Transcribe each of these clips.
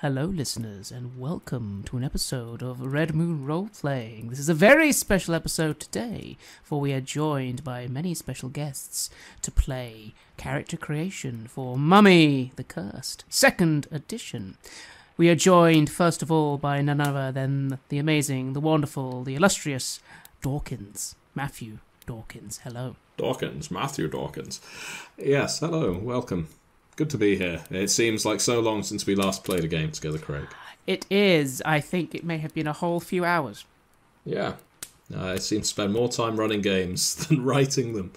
Hello, listeners, and welcome to an episode of Red Moon Role-Playing. This is a very special episode today, for we are joined by many special guests to play character creation for Mummy the Cursed, 2nd edition. We are joined, first of all, by none other than the amazing, the wonderful, the illustrious Dawkins, Matthew Dawkins. Hello. Dawkins, Matthew Dawkins. Yes, hello, welcome. Good to be here. It seems like so long since we last played a game together, Craig. It is. I think it may have been a whole few hours. Yeah. I seem to spend more time running games than writing them.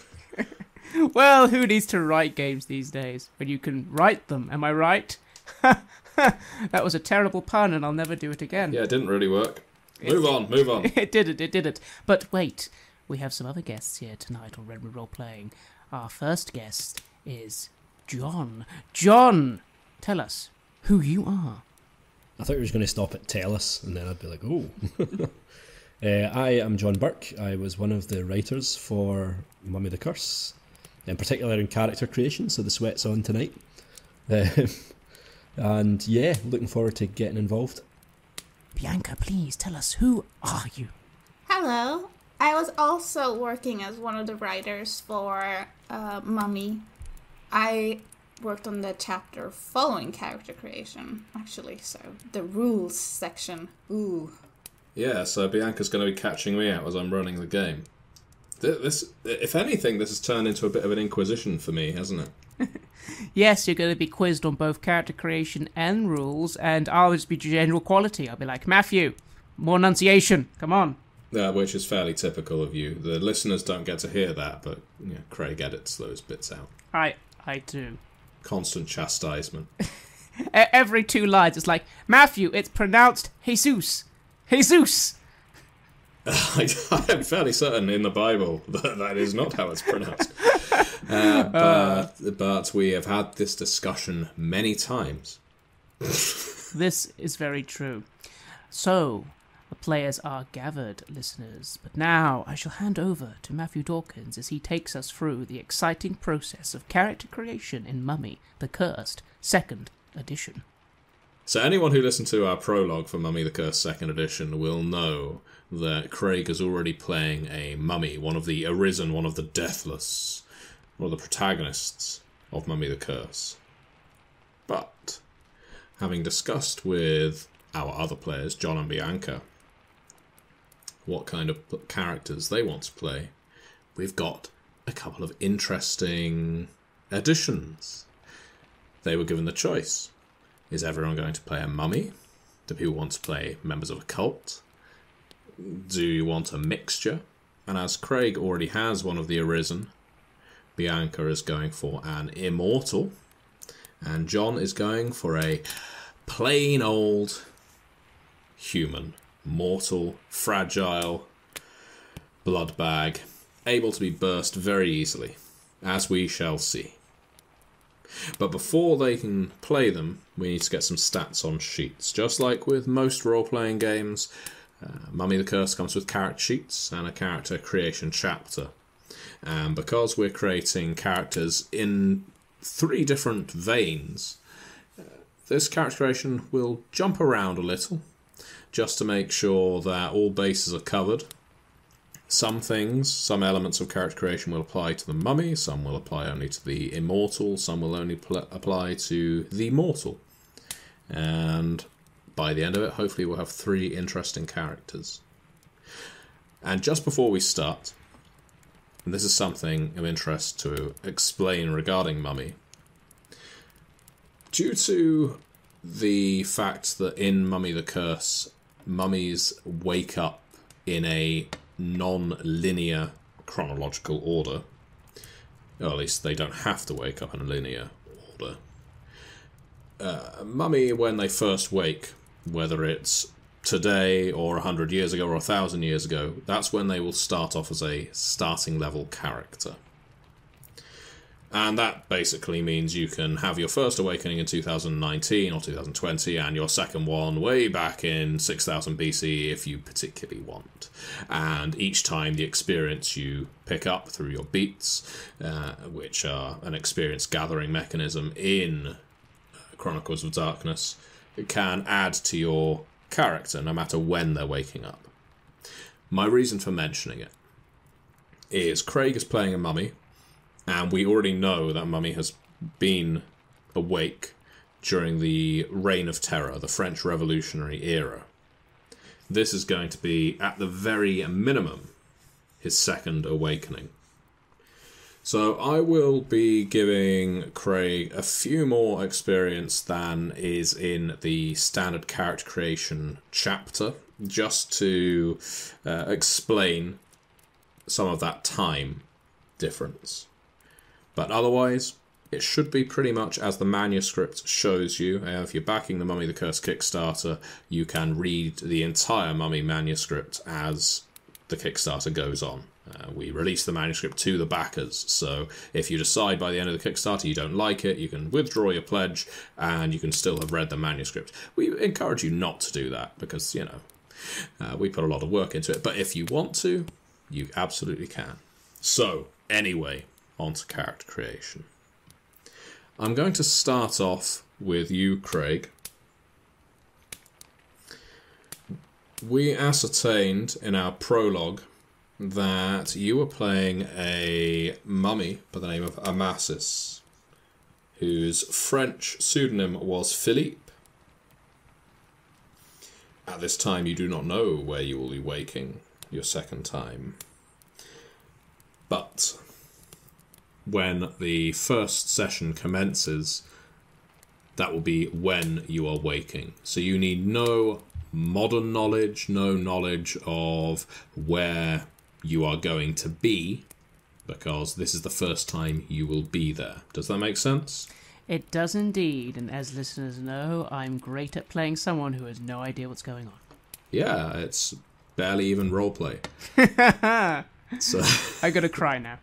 Well, who needs to write games these days when you can write them? Am I right? That was a terrible pun and I'll never do it again. Yeah, it didn't really work. Move on. It didn't. But wait, we have some other guests here tonight on Red Moon Role Playing. Our first guest is John. John, tell us who you are. I thought you were going to stop at tell us, and then I'd be like, oh. I am John Burke. I was one of the writers for Mummy the Curse, in particular in character creation, so the sweat's on tonight. And yeah, looking forward to getting involved. Bianca, please tell us, who are you? Hello. I was also working as one of the writers for Mummy. I worked on the chapter following character creation, actually, so the rules section. Ooh. Yeah, so Bianca's going to be catching me out as I'm running the game. This, if anything, this has turned into a bit of an inquisition for me, hasn't it? Yes, you're going to be quizzed on both character creation and rules, and I'll just be general quality. I'll be like, Matthew, more enunciation, come on. Which is fairly typical of you. The listeners don't get to hear that, but Craig edits those bits out. I do. Constant chastisement. Every 2 lines, it's like, Matthew, it's pronounced Jesus. Jesus! I am fairly certain in the Bible that is not how it's pronounced. But we have had this discussion many times. This is very true. So, the players are gathered, listeners, but now I shall hand over to Matthew Dawkins as he takes us through the exciting process of character creation in Mummy the Cursed, 2nd edition. So anyone who listened to our prologue for Mummy the Cursed 2nd edition will know that Craig is already playing a mummy, one of the arisen, one of the deathless, one of the protagonists of Mummy the Curse. But, having discussed with our other players, John and Bianca, what kind of characters they want to play, we've got a couple of interesting additions. They were given the choice. Is everyone going to play a mummy? Do people want to play members of a cult? Do you want a mixture? And as Craig already has one of the arisen, Bianca is going for an immortal, and John is going for a plain old human. Mortal, fragile, blood bag, able to be burst very easily, as we shall see. But before they can play them, we need to get some stats on sheets. Just like with most role-playing games, Mummy the Curse comes with character sheets and a character creation chapter. And because we're creating characters in 3 different veins, this character creation will jump around a little, just to make sure that all bases are covered. Some elements of character creation will apply to the mummy, some will apply only to the immortal, some will only apply to the mortal. And by the end of it, hopefully we'll have 3 interesting characters. And just before we start, and this is something of interest to explain regarding Mummy, due to the fact that in Mummy the Curse, mummies wake up in a non-linear chronological order. Or at least they don't have to wake up in a linear order. Mummy, when they first wake, whether it's today or 100 years ago or 1,000 years ago, that's when they will start off as a starting level character. And that basically means you can have your first awakening in 2019 or 2020 and your second one way back in 6000 BC if you particularly want. And each time the experience you pick up through your beats, which are an experience gathering mechanism in Chronicles of Darkness, can add to your character no matter when they're waking up. My reason for mentioning it is Craig is playing a mummy, and we already know that mummy has been awake during the Reign of Terror, the French Revolutionary era. This is going to be, at the very minimum, his second awakening. So I will be giving Craig a few more experience than is in the standard character creation chapter, just to explain some of that time difference. But otherwise, it should be pretty much as the manuscript shows you. If you're backing the Mummy the Curse Kickstarter, you can read the entire Mummy manuscript as the Kickstarter goes on. We release the manuscript to the backers, so if you decide by the end of the Kickstarter you don't like it, you can withdraw your pledge and you can still have read the manuscript. We encourage you not to do that because, we put a lot of work into it, but if you want to, you absolutely can. So, anyway, on to character creation. I'm going to start off with you, Craig. We ascertained in our prologue that you were playing a mummy by the name of Amasis, whose French pseudonym was Philippe. At this time, you do not know where you will be waking your second time. But when the first session commences, that will be when you are waking. So you need no modern knowledge, no knowledge of where you are going to be, because this is the first time you will be there. Does that make sense? It does indeed, and as listeners know, I'm great at playing someone who has no idea what's going on. Yeah, it's barely even roleplay. So I'm going to cry now.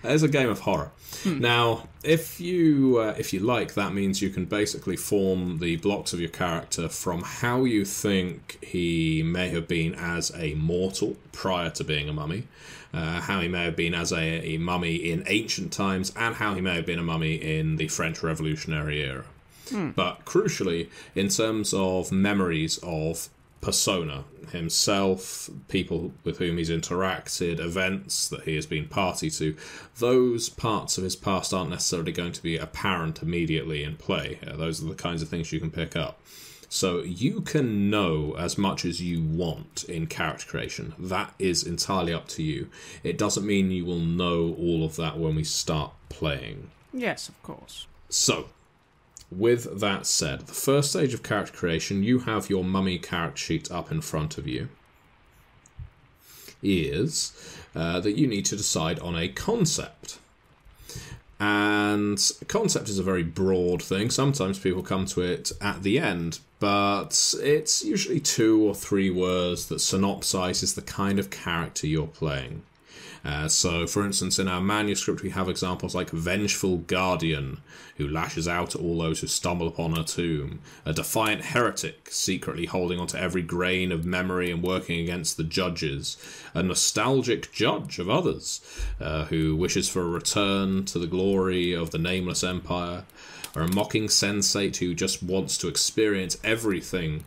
It's a game of horror. Now, if you like, that means you can basically form the blocks of your character from how you think he may have been as a mortal prior to being a mummy, how he may have been as a mummy in ancient times, and how he may have been a mummy in the French Revolutionary era. But crucially, in terms of memories of persona, himself, people with whom he's interacted, events that he has been party to, those parts of his past aren't necessarily going to be apparent immediately in play. Those are the kinds of things you can pick up. So you can know as much as you want in character creation. That is entirely up to you. It doesn't mean you will know all of that when we start playing. Yes, of course. So, with that said, the first stage of character creation, you have your mummy character sheet up in front of you, is that you need to decide on a concept. And a concept is a very broad thing. Sometimes people come to it at the end, but it's usually 2 or 3 words that synopsizes the kind of character you're playing. So, for instance, in our manuscript we have examples like vengeful guardian, who lashes out at all those who stumble upon her tomb, a defiant heretic, secretly holding onto every grain of memory and working against the judges, a nostalgic judge of others, who wishes for a return to the glory of the nameless empire, or a mocking sensate who just wants to experience everything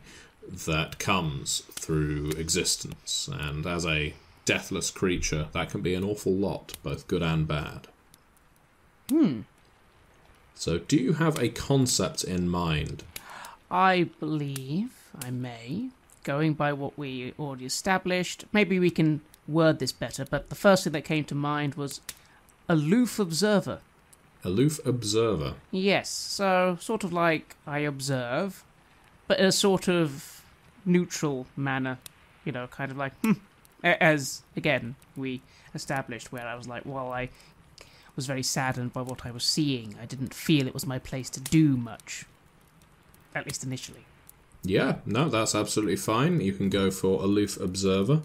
that comes through existence, and as a deathless creature, that can be an awful lot, both good and bad. So, do you have a concept in mind? I believe I may. Going by what we already established, maybe we can word this better, but the first thing that came to mind was aloof observer. Aloof observer? Yes, so sort of like I observe, but in a sort of neutral manner. Kind of like, as, again, we established, where I was like, well, I was very saddened by what I was seeing. I didn't feel it was my place to do much. At least initially. Yeah, no, that's absolutely fine. You can go for aloof observer.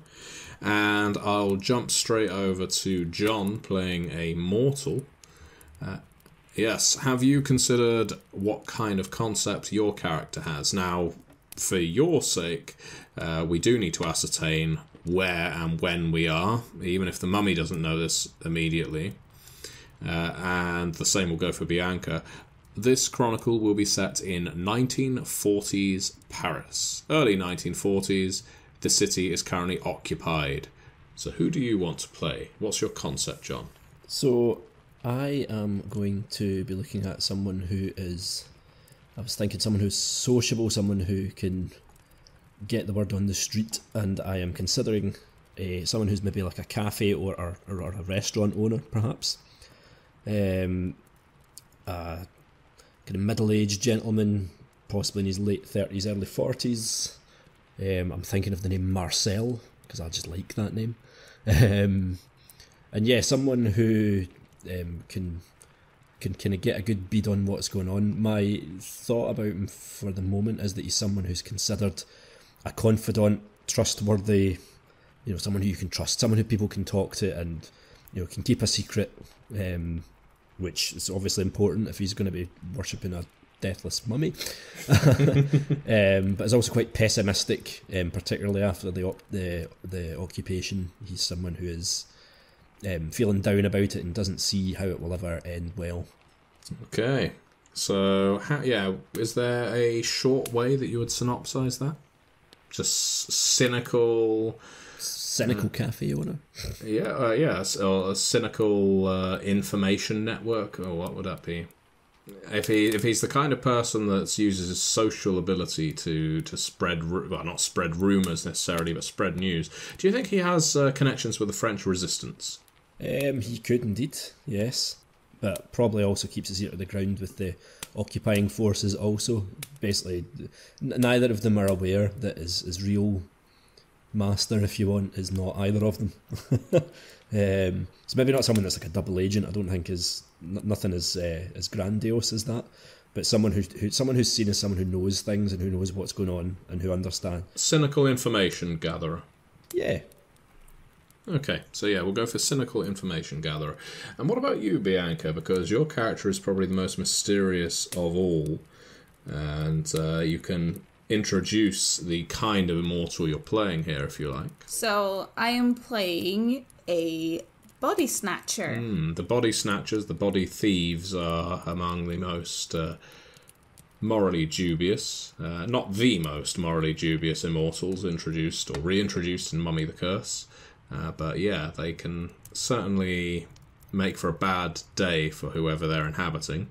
And I'll jump straight over to John playing a mortal. Yes, have you considered what kind of concept your character has? Now, for your sake, we do need to ascertain where and when we are, even if the mummy doesn't know this immediately. And the same will go for Bianca. This chronicle will be set in 1940s Paris. Early 1940s, the city is currently occupied. So who do you want to play? What's your concept, John? So I am going to be looking at someone who is... I was thinking someone who's sociable, someone who can get the word on the street, and I am considering someone who's maybe like a cafe or a restaurant owner, perhaps. A kind of middle-aged gentleman, possibly in his late 30s, early 40s. I'm thinking of the name Marcel, because I just like that name. And yeah, someone who can kind of get a good bead on what's going on. My thought about him for the moment is that he's someone who's considered a confidant, trustworthy, someone who you can trust, someone who people can talk to and, can keep a secret, which is obviously important if he's going to be worshipping a deathless mummy. But is also quite pessimistic, particularly after the occupation. He's someone who is feeling down about it and doesn't see how it will ever end well. Okay. So, is there a short way that you would synopsize that? Just cynical cafe owner? Or a cynical information network, or what would that be? If he's the kind of person that uses his social ability to spread, not spread rumours necessarily, but spread news, do you think he has connections with the French resistance? He could indeed, yes. But probably also keeps his ear to the ground with the occupying forces also. Basically, neither of them are aware that his real master, if you want, is not either of them. So maybe not someone that's like a double agent. I don't think is nothing as grandiose as that. But someone who's seen as someone who knows things and who knows what's going on and who understands. Cynical information gatherer. Yeah. Okay, so yeah, we'll go for cynical information gatherer. And what about you, Bianca? Because your character is probably the most mysterious of all, and you can introduce the kind of immortal you're playing here, if you like. So I am playing a body snatcher. The body snatchers, the body thieves are among the most morally dubious, not the most morally dubious immortals introduced or reintroduced in Mummy the Curse. But yeah, they can certainly make for a bad day for whoever they're inhabiting.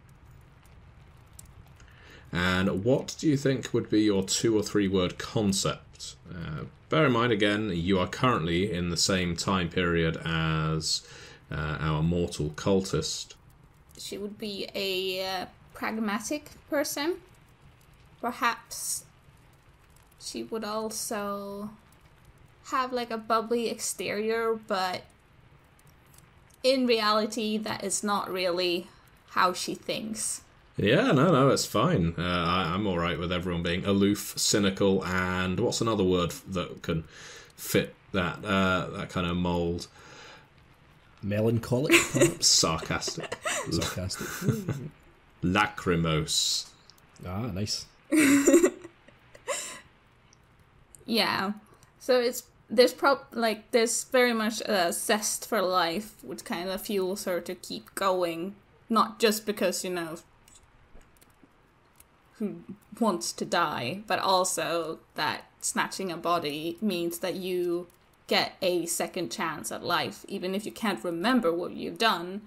And what do you think would be your 2 or 3 word concept? Bear in mind, again, you are currently in the same time period as our mortal cultist. She would be a pragmatic person. Perhaps she would also have like a bubbly exterior, but in reality that is not really how she thinks. Yeah, no, it's fine. I'm alright with everyone being aloof, cynical, and what's another word that can fit that kind of mould? Melancholic, perhaps? Sarcastic. Lachrymose. Ah, nice. Yeah. So there's very much a zest for life, which kind of fuels her to keep going, not just because, who wants to die, but also that snatching a body means that you get a second chance at life. Even if you can't remember what you've done,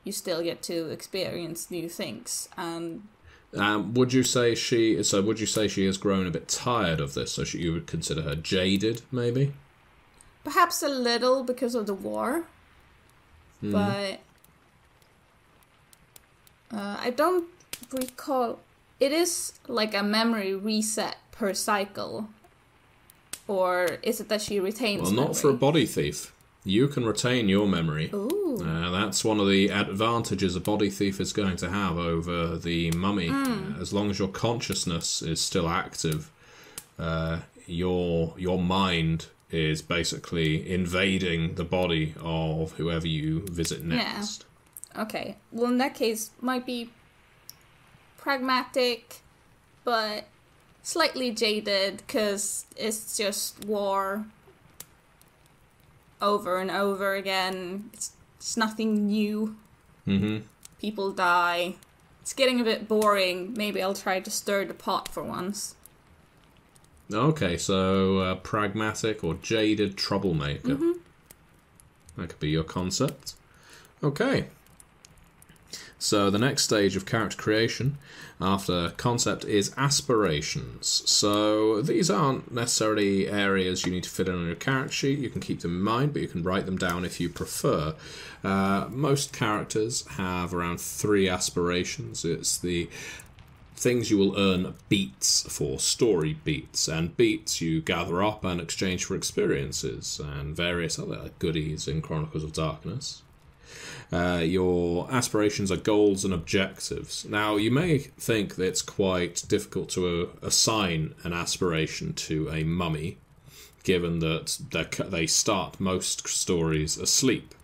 you still get to experience new things. Would you say she has grown a bit tired of this? So you would consider her jaded, maybe? Perhaps a little because of the war, but I don't recall. It is like a memory reset per cycle, or is it that she retains? Well, not memory? for a body thief. You can retain your memory. Ooh. That's one of the advantages a body thief is going to have over the mummy. As long as your consciousness is still active, your mind is basically invading the body of whoever you visit next. Yeah. Okay. Well, in that case, might be pragmatic, but slightly jaded, because it's just war over and over again. It's nothing new. Mm-hmm. People die. It's getting a bit boring. Maybe I'll try to stir the pot for once. Okay, so pragmatic or jaded troublemaker. Mm-hmm. That could be your concept. Okay. So the next stage of character creation after concept is aspirations. So these aren't necessarily areas you need to fit in on your character sheet. You can keep them in mind, but you can write them down if you prefer. Most characters have around 3 aspirations. It's the things you will earn beats for, story beats, and beats you gather up and exchange for experiences and various other goodies in Chronicles of Darkness. Your aspirations are goals and objectives. Now, you may think that it's quite difficult to assign an aspiration to a mummy, given that they start most stories asleep.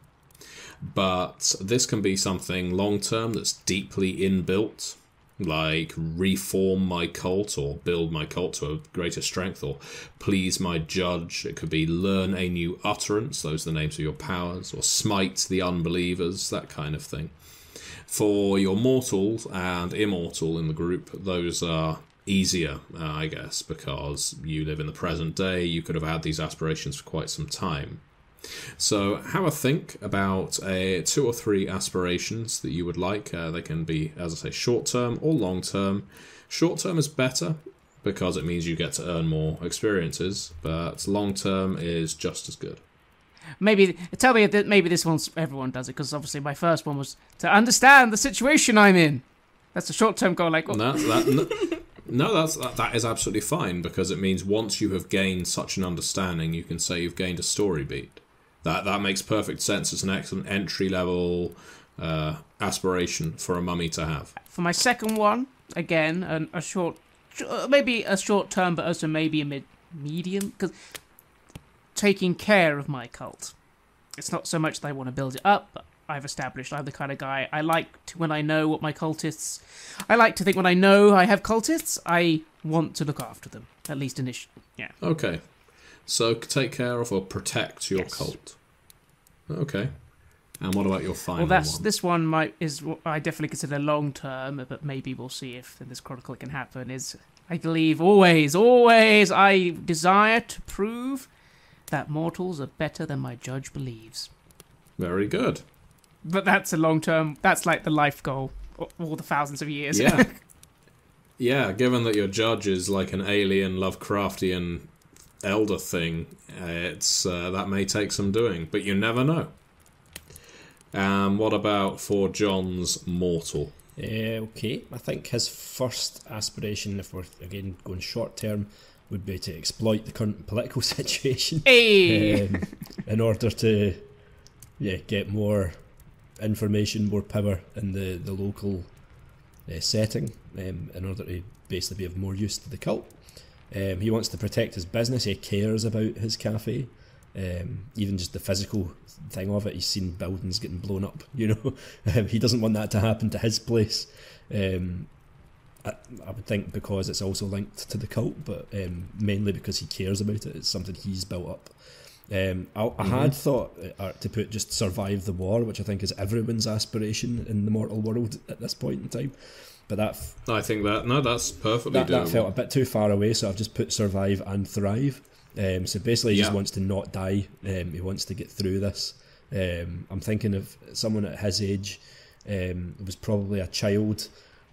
But this can be something long-term that's deeply inbuilt, like reform my cult or build my cult to a greater strength or please my judge. It could be learn a new utterance, those are the names of your powers, or smite the unbelievers, that kind of thing. For your mortal and immortal in the group, those are easier, I guess, because you live in the present day. You could have had these aspirations for quite some time. So have a think about 2 or 3 aspirations that you would like. They can be, as I say, short-term or long-term. Short-term is better because it means you get to earn more experiences, but long-term is just as good. Tell me that maybe this one's everyone does it, because obviously my first one was to understand the situation I'm in. That's a short-term goal. Like, well, that is absolutely fine, because it means once you have gained such an understanding, you can say you've gained a story beat. That makes perfect sense. It's an excellent entry-level aspiration for a mummy to have. For my second one, again, maybe a short term, but also maybe a medium, because taking care of my cult. It's not so much that I want to build it up, but I've established I'm the kind of guy I like to, when I know what my cultists. I like to think when I know I have cultists, I want to look after them, at least initially. Yeah. Okay. So take care of or protect your cult. Okay. And what about your final one? This one is what I definitely consider long term, but maybe we'll see if in this chronicle it can happen. Is I believe always I desire to prove that mortals are better than my judge believes. Very good. But that's a long term. That's like the life goal, all the thousands of years. Yeah. Yeah. Given that your judge is like an alien Lovecraftian elder thing, it's that may take some doing, but you never know. What about for John's mortal? Okay, I think his first aspiration, if we're again going short term, would be to exploit the current political situation. Hey! In order to get more information, more power in the local setting, in order to basically be of more use to the cult. He wants to protect his business. He cares about his cafe, even just the physical thing of it. He's seen buildings getting blown up, he doesn't want that to happen to his place. I would think because it's also linked to the cult, but mainly because he cares about it. It's something he's built up. I had thought to put just survive the war, which I think is everyone's aspiration in the mortal world at this point in time. But I think that's perfectly doable. That felt a bit too far away, so I've just put survive and thrive. So basically he just wants to not die. He wants to get through this. I'm thinking of someone at his age, was probably a child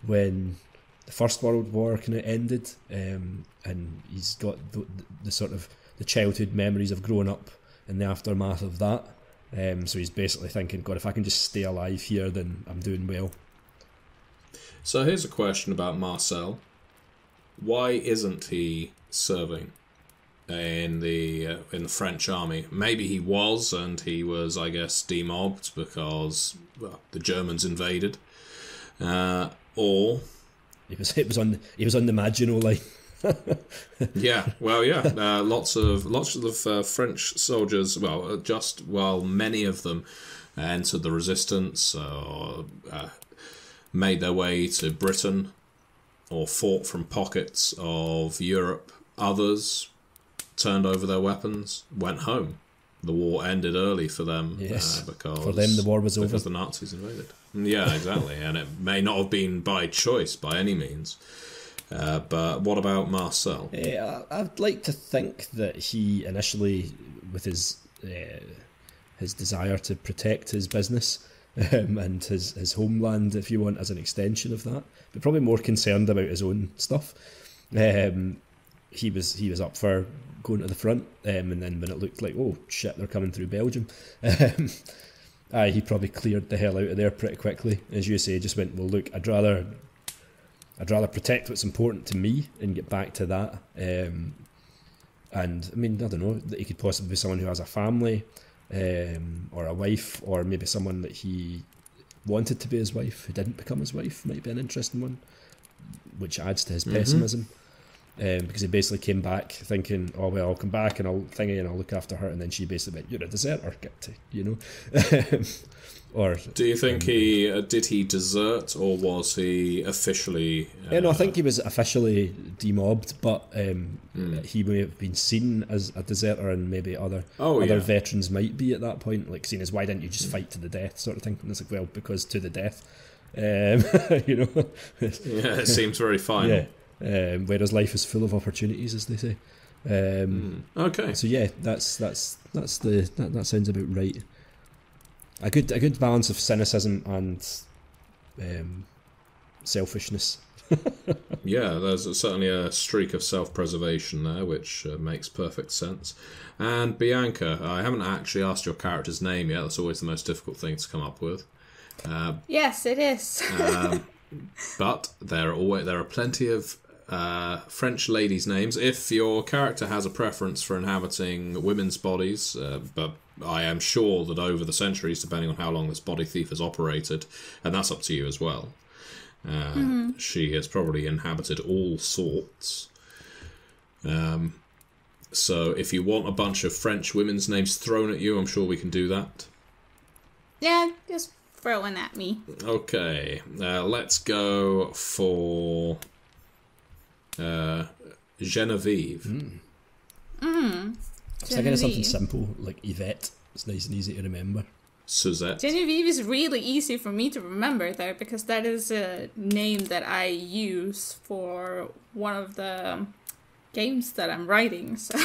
when the First World War kind of ended, and he's got the sort of the childhood memories of growing up in the aftermath of that. So he's basically thinking, God, if I can just stay alive here, then I'm doing well. So here's a question about Marcel. Why isn't he serving in the French army? Maybe he was, and he was, I guess, demobbed because the Germans invaded, or he was on the Maginot Line. Lots of French soldiers. Many of them entered the resistance, or made their way to Britain, or fought from pockets of Europe. Others turned over their weapons, went home. the war ended early for them. Yes. Because For them, the war was over. Because the Nazis invaded. Yeah, exactly. And it may not have been by choice by any means. But what about Marcel? I'd like to think that he initially, with his desire to protect his business and his homeland, if you want, as an extension of that, but probably more concerned about his own stuff. He was up for going to the front, and then when it looked like, oh shit, they're coming through Belgium, he probably cleared the hell out of there pretty quickly. As you say, just went, well, look, I'd rather protect what's important to me and get back to that. And I mean, I don't know, that he could possibly be someone who has a family, or a wife, or maybe someone that he wanted to be his wife who didn't become his wife. Might be an interesting one, which adds to his pessimism. Because he basically came back thinking, oh well, I'll come back and I'll look after her, and then she basically went, you're a deserter, get to, you know. Or do you think did he desert, or was he officially? No, I think he was officially demobbed, but he may have been seen as a deserter, and maybe other veterans might be at that point, like seen as, why didn't you just fight to the death, sort of thing. And it's like, well, because to the death, you know. Yeah, it seems very final. Yeah. Whereas life is full of opportunities, as they say. Okay. So yeah, that sounds about right. A good balance of cynicism and selfishness. Yeah, there's certainly a streak of self-preservation there, which makes perfect sense. And Bianca, I haven't actually asked your character's name yet. That's always the most difficult thing to come up with. Yes, it is. But there are plenty of French ladies' names. If your character has a preference for inhabiting women's bodies, but I am sure that over the centuries, depending on how long this body thief has operated, and that's up to you as well, she has probably inhabited all sorts. So if you want a bunch of French women's names thrown at you, I'm sure we can do that. Yeah, just throw one at me. Okay, let's go for Genevieve. So I guess something simple like Yvette. It's nice and easy to remember. Suzette. Genevieve is really easy for me to remember there, because that is a name that I use for one of the games that I'm writing. So.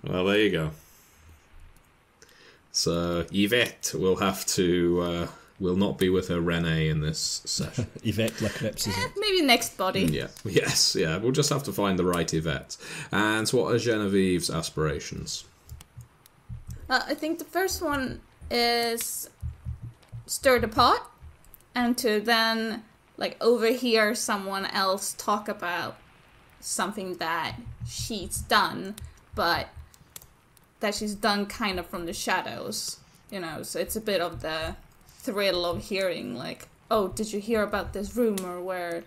Well, there you go. So Yvette will have to will not be with her Renee in this session. Yvette Leclipse, is it? Maybe next body. Yeah. Yes. Yeah. We'll just have to find the right Yvette. And so what are Genevieve's aspirations? I think the first one is stir the pot, and to then like overhear someone else talk about something that she's done, but that she's done kind of from the shadows, you know. So it's a bit of the thrill of hearing, like, oh, did you hear about this rumor where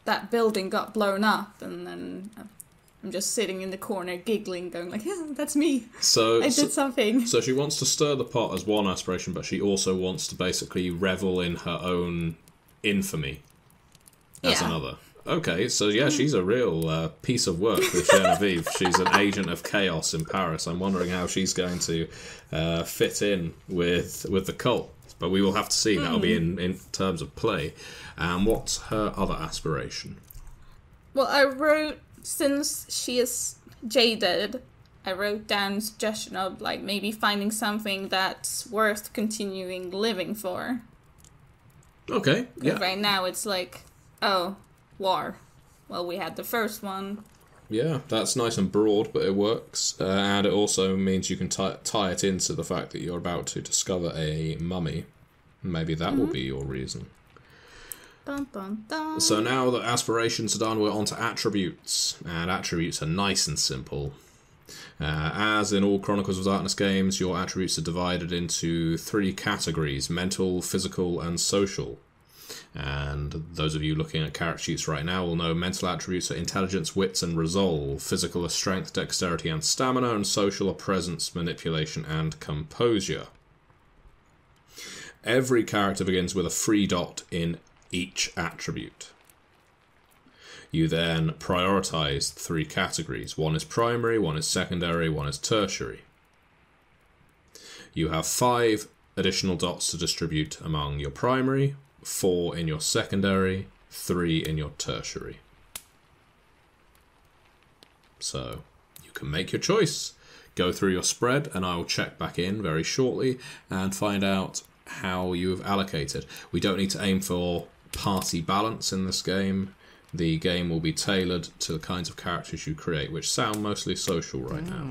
that building got blown up? And then I'm just sitting in the corner giggling, going like, yeah, that's me. So I did something. So she wants to stir the pot as one aspiration, but she also wants to basically revel in her own infamy as another. Okay, so yeah, she's a real piece of work with Genevieve. She's an agent of chaos in Paris. I'm wondering how she's going to fit in with the cult. But we will have to see. That'll be in terms of play. And what's her other aspiration? Well, I wrote, since she is jaded, I wrote down a suggestion of like maybe finding something that's worth continuing living for. Okay, yeah. Right now it's like, oh, war. Well, we had the first one. Yeah, that's nice and broad, but it works. And it also means you can tie it into the fact that you're about to discover a mummy. Maybe that will be your reason. Dun, dun, dun. So now that aspirations are done, we're on to attributes. And attributes are nice and simple. As in all Chronicles of Darkness games, your attributes are divided into 3 categories: mental, physical, and social. And those of you looking at character sheets right now will know mental attributes are intelligence, wits, and resolve. Physical are strength, dexterity, and stamina. And social are presence, manipulation, and composure. Every character begins with a free dot in each attribute. You then prioritise 3 categories. One is primary, one is secondary, one is tertiary. You have 5 additional dots to distribute among your primary, 4 in your secondary, 3 in your tertiary. So you can make your choice. Go through your spread, and I will check back in very shortly and find out how you have allocated. We don't need to aim for party balance in this game. The game will be tailored to the kinds of characters you create, which sound mostly social right now.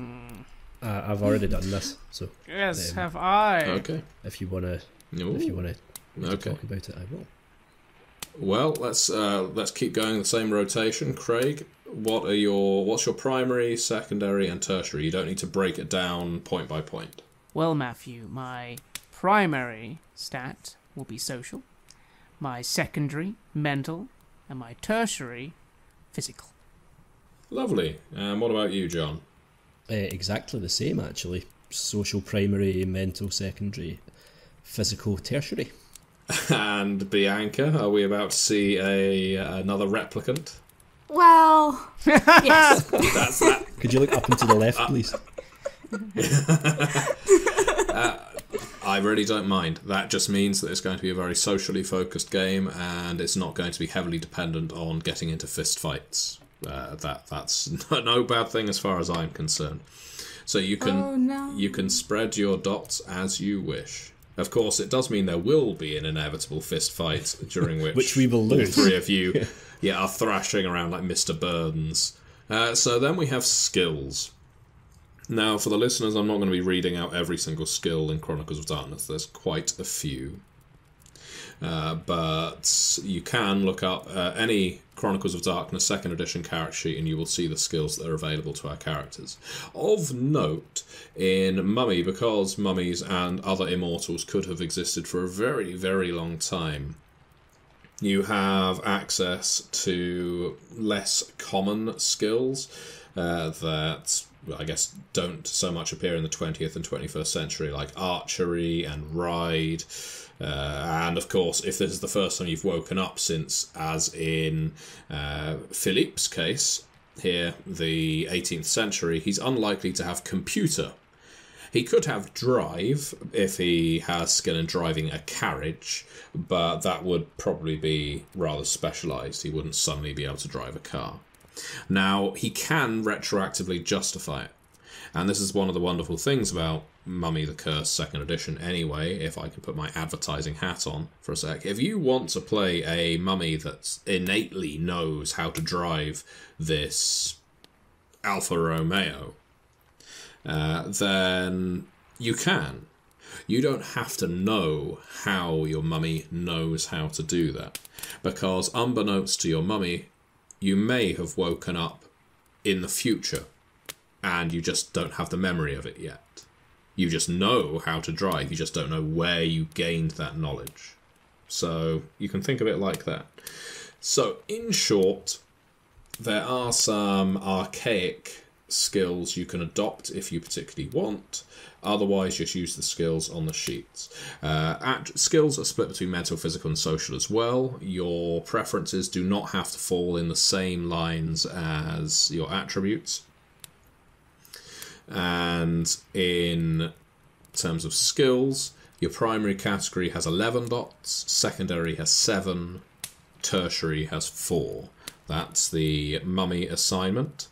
I've already done this, so Yes, have I. Okay. if you wanna talk about it, I will. Well, let's keep going the same rotation. Craig, what's your primary, secondary, and tertiary? You don't need to break it down point by point. Well, Matthew, my primary stat will be social, my secondary, mental, and my tertiary, physical. Lovely. And what about you, John? Exactly the same, actually. Social primary, mental secondary, physical tertiary. And Bianca, are we about to see another replicant? Well, yes. That's that. Could you look up and to the left, please? I really don't mind. That just means that it's going to be a very socially focused game, and it's not going to be heavily dependent on getting into fist fights. That's no bad thing as far as I'm concerned. So you can spread your dots as you wish. Of course, it does mean there will be an inevitable fist fight during which we will lose. All 3 of you are thrashing around like Mr. Burns. So then we have skills. Now, for the listeners, I'm not going to be reading out every single skill in Chronicles of Darkness. There's quite a few. But you can look up any Chronicles of Darkness 2nd edition character sheet and you will see the skills that are available to our characters. Of note, in Mummy, because mummies and other immortals could have existed for a very, very long time, you have access to less common skills that I guess don't so much appear in the 20th and 21st century, like archery and ride. And of course, if this is the first time you've woken up since, as in Philippe's case, here, the 18th century, he's unlikely to have computer. He could have drive if he has skill in driving a carriage, but that would probably be rather specialised. He wouldn't suddenly be able to drive a car. Now, he can retroactively justify it. And this is one of the wonderful things about Mummy the Curse 2nd edition anyway, if I can put my advertising hat on for a sec. If you want to play a mummy that innately knows how to drive this Alfa Romeo, then you can. You don't have to know how your mummy knows how to do that. Because unbeknownst to your mummy, you may have woken up in the future and you just don't have the memory of it yet. You just know how to drive, you just don't know where you gained that knowledge. So you can think of it like that. So in short, there are some archaic skills you can adopt if you particularly want. Otherwise, just use the skills on the sheets. Skills are split between mental, physical, and social as well. Your preferences do not have to fall in the same lines as your attributes. And in terms of skills, your primary category has 11 dots, secondary has 7, tertiary has 4. That's the mummy assignment.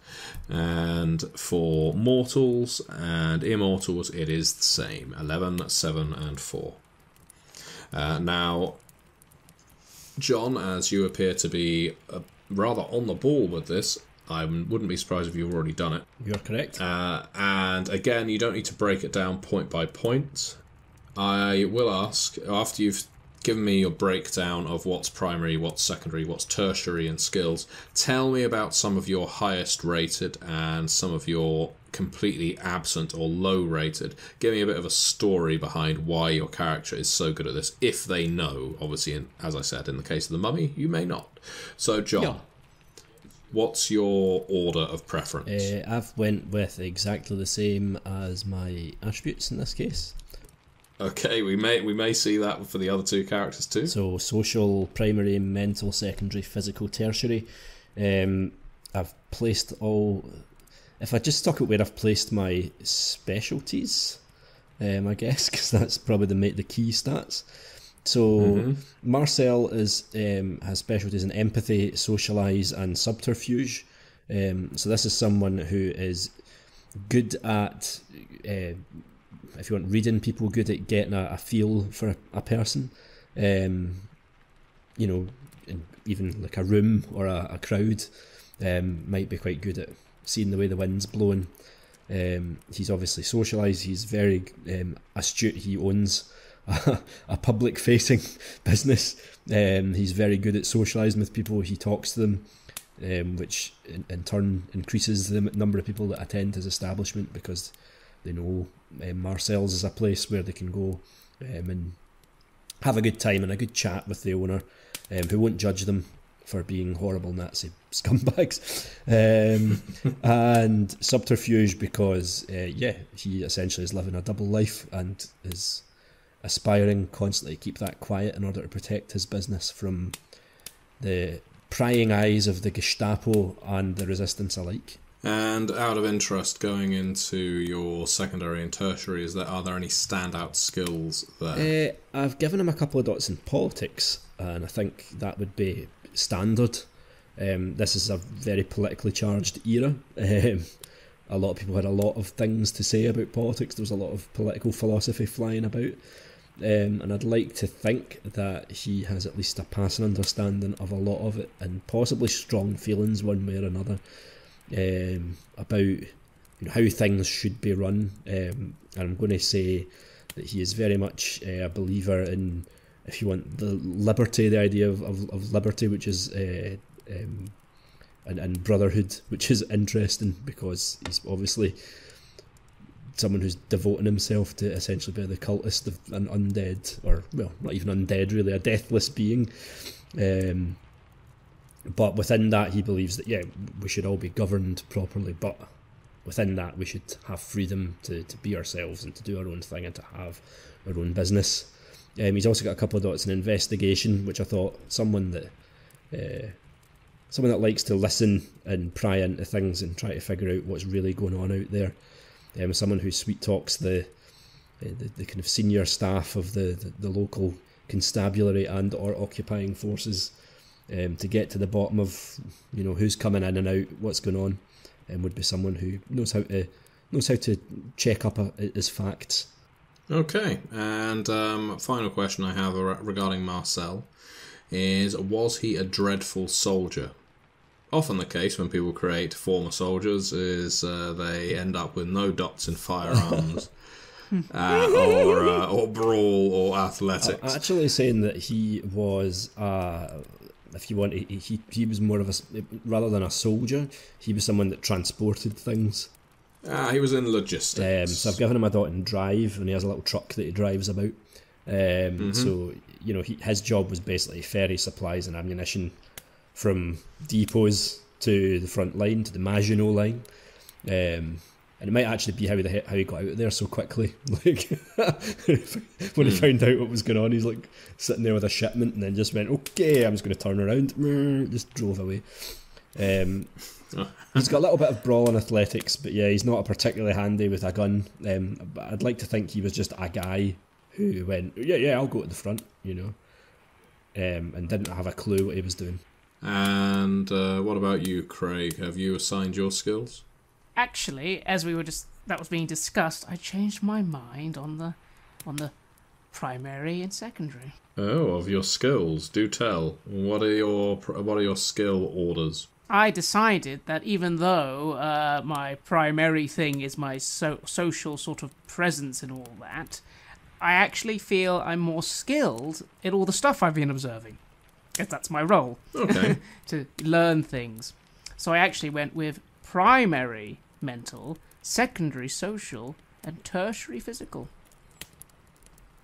And for mortals and immortals, it is the same. 11, 7, and 4. Now, John, as you appear to be rather on the ball with this, I wouldn't be surprised if you've already done it. You're correct. And again, you don't need to break it down point by point. I will ask, after you've given me your breakdown of what's primary, what's secondary, what's tertiary and skills, tell me about some of your highest rated and some of your completely absent or low rated. Give me a bit of a story behind why your character is so good at this, if they know. Obviously, as I said, in the case of the mummy, you may not. So, John, yeah. What's your order of preference? I've went with exactly the same as my attributes in this case. Okay, we may see that for the other two characters too. So social, primary, mental, secondary, physical, tertiary. I've placed all... If I just talk about where I've placed my specialties, I guess, because that's probably the key stats. So Marcel is has specialties in empathy, socialise, and subterfuge. So this is someone who is good at, if you want, reading people, good at getting a feel for a person. You know, in even like a room or a crowd, might be quite good at seeing the way the wind's blowing. He's obviously socialised. He's very astute. He owns a public-facing business. He's very good at socialising with people. He talks to them, which in turn increases the number of people that attend his establishment, because they know Marcel's is a place where they can go and have a good time and a good chat with the owner, who won't judge them for being horrible Nazi scumbags. And subterfuge because, he essentially is living a double life and is aspiring constantly to keep that quiet in order to protect his business from the prying eyes of the Gestapo and the resistance alike. And out of interest, going into your secondary and tertiary, are there any standout skills there? I've given him a couple of dots in politics, and I think that would be standard. This is a very politically charged era. A lot of people had a lot of things to say about politics. There was a lot of political philosophy flying about. And I'd like to think that he has at least a passing understanding of a lot of it, and possibly strong feelings one way or another about how things should be run. And I'm going to say that he is very much a believer in, if you want, the liberty, the idea of liberty, which is and brotherhood, which is interesting because he's obviously someone who's devoting himself to essentially be the cultist of an undead, or, well, not even undead really, a deathless being. But within that, he believes that, we should all be governed properly, but within that, we should have freedom to be ourselves and to do our own thing and to have our own business. He's also got a couple of dots in investigation, which I thought someone that likes to listen and pry into things and try to figure out what's really going on out there. Someone who sweet talks the kind of senior staff of the local constabulary and or occupying forces, to get to the bottom of who's coming in and out, what's going on, and would be someone who knows how to check up his facts. Okay, and final question I have regarding Marcel is: was he a dreadful soldier? Often the case when people create former soldiers is they end up with no dots in firearms, or brawl or athletics. I'm actually saying that he was, if you want, he was more of a, rather than a soldier, he was someone that transported things. He was in logistics. So I've given him a dot in drive, and he has a little truck that he drives about. So his job was basically ferry supplies and ammunition from depots to the front line, to the Maginot line, and it might actually be how he got out of there so quickly. Like when he found out what was going on, he's like sitting there with a shipment, and then just went, "Okay, I'm just going to turn around." Just drove away. He's got a little bit of brawl and athletics, but he's not particularly handy with a gun. But I'd like to think he was just a guy who went, I'll go to the front, and didn't have a clue what he was doing. And what about you, Craig? Have you assigned your skills? Actually, as that was being discussed, I changed my mind on the primary and secondary. Oh, of your skills, do tell. What are your skill orders? I decided that even though my primary thing is my social sort of presence and all that, I actually feel I'm more skilled in all the stuff I've been observing. If that's my role. Okay. To learn things. So I actually went with primary mental, secondary social, and tertiary physical.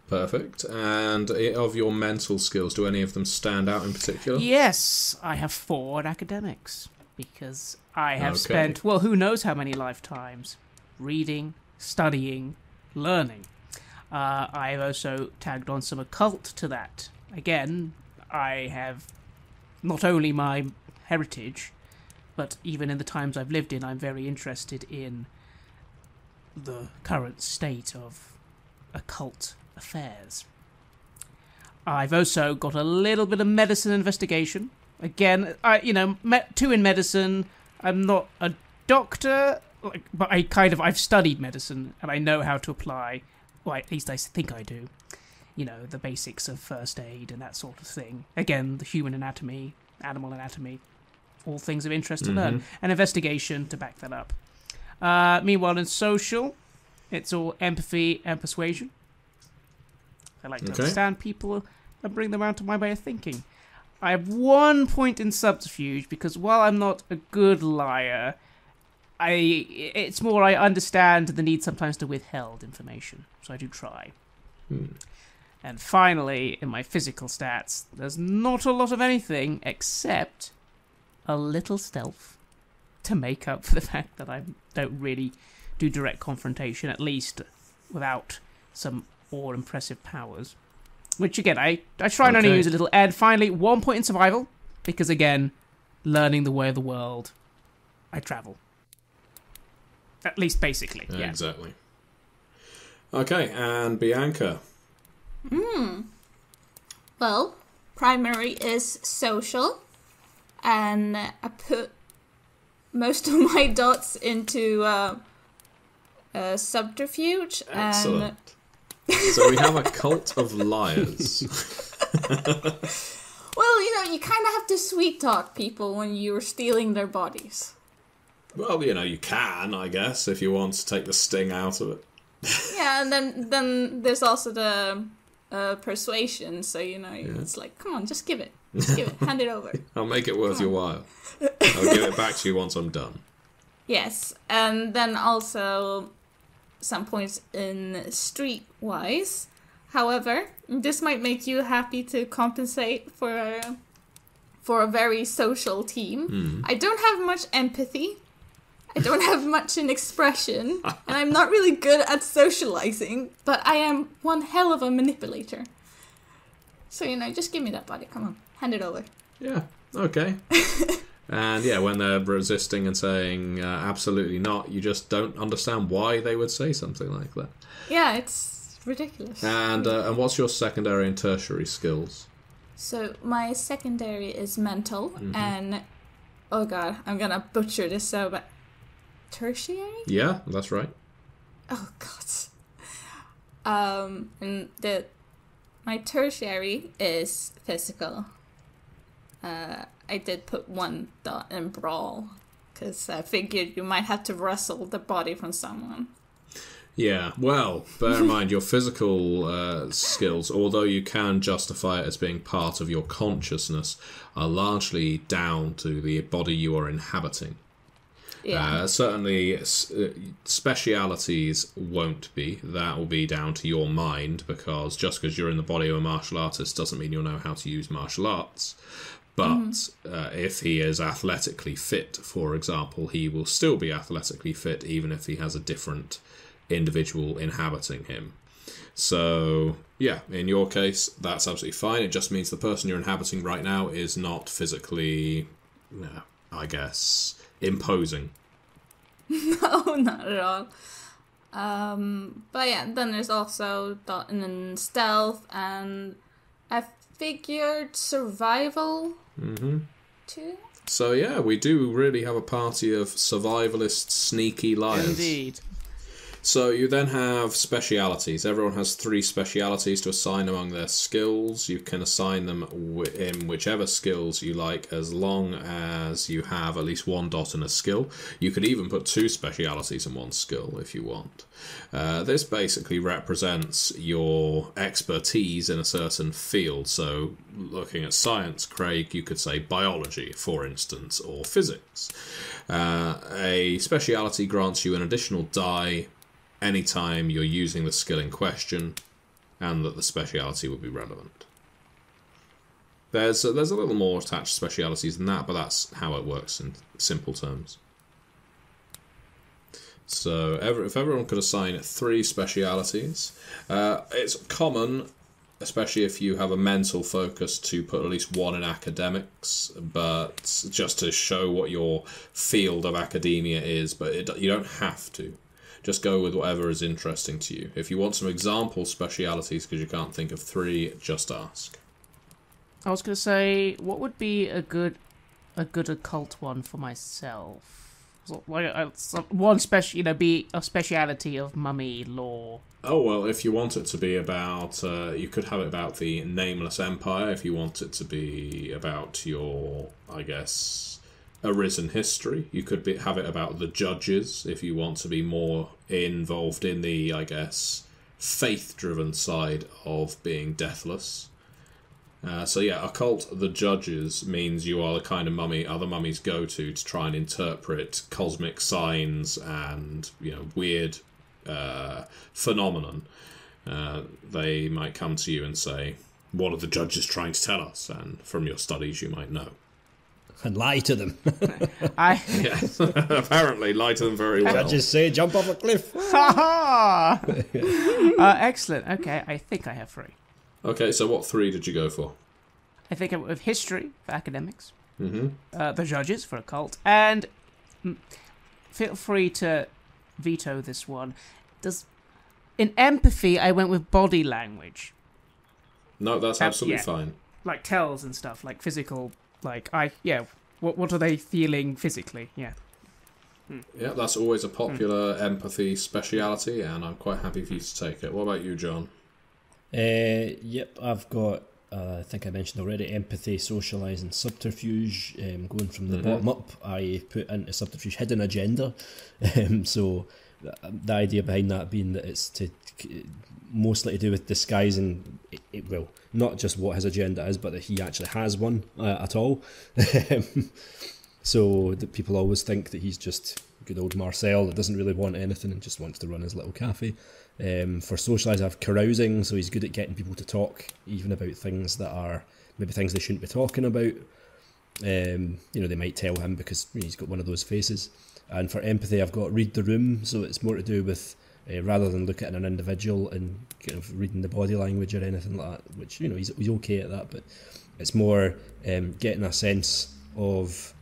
Perfect. And of your mental skills, do any of them stand out in particular? Yes, I have 4 in academics, because I have spent, well, who knows how many lifetimes, reading, studying, learning. I've also tagged on some occult to that. Again, I have not only my heritage, but even in the times I've lived in, I'm very interested in the current state of occult affairs. I've also got a little bit of medicine investigation. Again, 2 in medicine. I'm not a doctor, but I've studied medicine and I know how to apply. Well, at least I think I do. The basics of first aid and that sort of thing. Again, the human anatomy, animal anatomy, all things of interest to learn. And investigation to back that up. Meanwhile, in social, it's all empathy and persuasion. I like to understand people and bring them around to my way of thinking. I have 1 point in subterfuge because while I'm not a good liar, it's more I understand the need sometimes to withhold information, so I do try. And finally, in my physical stats, there's not a lot of anything except a little stealth to make up for the fact that I don't really do direct confrontation, at least without some all-impressive powers. Which, again, I try and only use a little. And finally, 1 point in survival, because, again, learning the way of the world, I travel. At least basically, yeah. Exactly. Okay, and Bianca. Well, primary is social, and I put most of my dots into subterfuge. Excellent. So we have a cult of liars. Well, you kind of have to sweet talk people when you're stealing their bodies. Well, you can, I guess, if you want to take the sting out of it. Yeah, and then there's also the persuasion, so, it's like, come on, just give it. Just give it. Hand it over. I'll make it worth your while. I'll give it back to you once I'm done. Yes, and then also some points in streetwise. However, this might make you happy to compensate for a very social team. I don't have much empathy. I don't have much in expression, and I'm not really good at socializing, but I am one hell of a manipulator. So, just give me that body. Come on, hand it over. Yeah, okay. And yeah, when they're resisting and saying absolutely not, you just don't understand why they would say something like that. Yeah, it's ridiculous. And what's your secondary and tertiary skills? So my secondary is mental, and oh god, I'm gonna butcher this so bad. Tertiary? Yeah, that's right. Oh god. And my tertiary is physical. I did put 1 dot in brawl, because I figured you might have to wrestle the body from someone. Yeah, well, bear in mind your physical skills, although you can justify it as being part of your consciousness, are largely down to the body you are inhabiting. Yeah. Certainly, specialities won't be. That will be down to your mind, because just because you're in the body of a martial artist doesn't mean you'll know how to use martial arts. But if he is athletically fit, for example, he will still be athletically fit even if he has a different individual inhabiting him. So, yeah, in your case, that's absolutely fine. It just means the person you're inhabiting right now is not physically, I guess, imposing. No, not at all. But yeah, then there's also dot and then stealth, and I figured survival too. So yeah, we do really have a party of survivalist, sneaky liars. Indeed. So you then have specialities. Everyone has 3 specialities to assign among their skills. You can assign them in whichever skills you like, as long as you have at least 1 dot in a skill. You could even put 2 specialities in 1 skill if you want. This basically represents your expertise in a certain field. So looking at science, Craig, you could say biology, for instance, or physics. A speciality grants you an additional die anytime you're using the skill in question, and that the speciality would be relevant. There's a little more attached specialities than that, but that's how it works in simple terms. So if everyone could assign 3 specialities, it's common, especially if you have a mental focus, to put at least 1 in academics, but just to show what your field of academia is, but you don't have to. Just go with whatever is interesting to you. If you want some example specialities because you can't think of 3, just ask. I was going to say, what would be a good occult one for myself? So, like, one special, be a speciality of mummy lore. Oh, well, if you want it to be about, you could have it about the Nameless Empire. If you want it to be about your, I guess, arisen history, you could have it about the judges. If you want to be more involved in the, I guess, faith-driven side of being deathless. So yeah, occult the judges means you are the kind of mummy other mummies go to try and interpret cosmic signs and weird phenomenon. They might come to you and say, "What are the judges trying to tell us?" And from your studies, you might know. And lie to them. Yes, apparently lie to them very well. Judges say, "Jump off a cliff." Excellent. Okay, I think I have 3. Okay, so what 3 did you go for? I think I went with history for academics, Mm-hmm. the judges for occult, and feel free to veto this one. In empathy, I went with body language. No, that's absolutely fine. Like tells and stuff, like physical, what are they feeling physically? Yeah. Yeah, that's always a popular empathy speciality, and I'm quite happy for you to take it. What about you, John? Yep, I've got, I think I mentioned already, empathy, socialise and subterfuge. Going from the bottom up, I put into subterfuge hidden agenda. So the idea behind that being that it's mostly to do with disguising, well, not just what his agenda is, but that he actually has one at all. So that people always think that he's just good old Marcel that doesn't really want anything and just wants to run his little cafe. For socialise, I have carousing, so he's good at getting people to talk, even about things that are maybe things they shouldn't be talking about. They might tell him because he's got one of those faces. And for empathy, I've got read the room, so it's more to do with rather than look at an individual and kind of reading the body language or anything like that, which he's okay at that, but it's more getting a sense of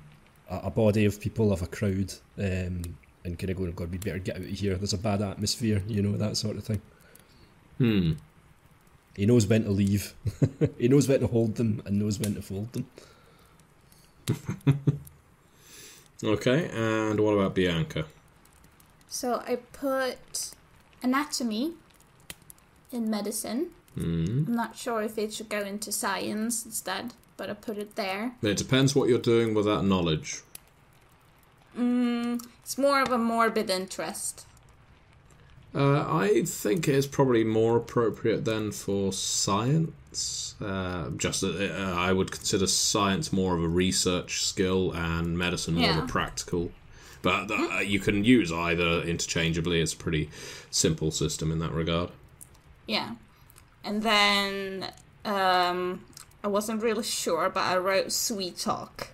a body of people, of a crowd, and kind of going, God, we better get out of here, there's a bad atmosphere, that sort of thing. He knows when to leave. He knows when to hold them and knows when to fold them. Okay, and what about Bianca? So I put anatomy in medicine. I'm not sure if it should go into science instead, but I put it there. It depends what you're doing with that knowledge. It's more of a morbid interest. I think it's probably more appropriate then for science. I would consider science more of a research skill and medicine more of a practical. But you can use either interchangeably. It's a pretty simple system in that regard. Yeah. And then I wasn't really sure, but I wrote sweet talk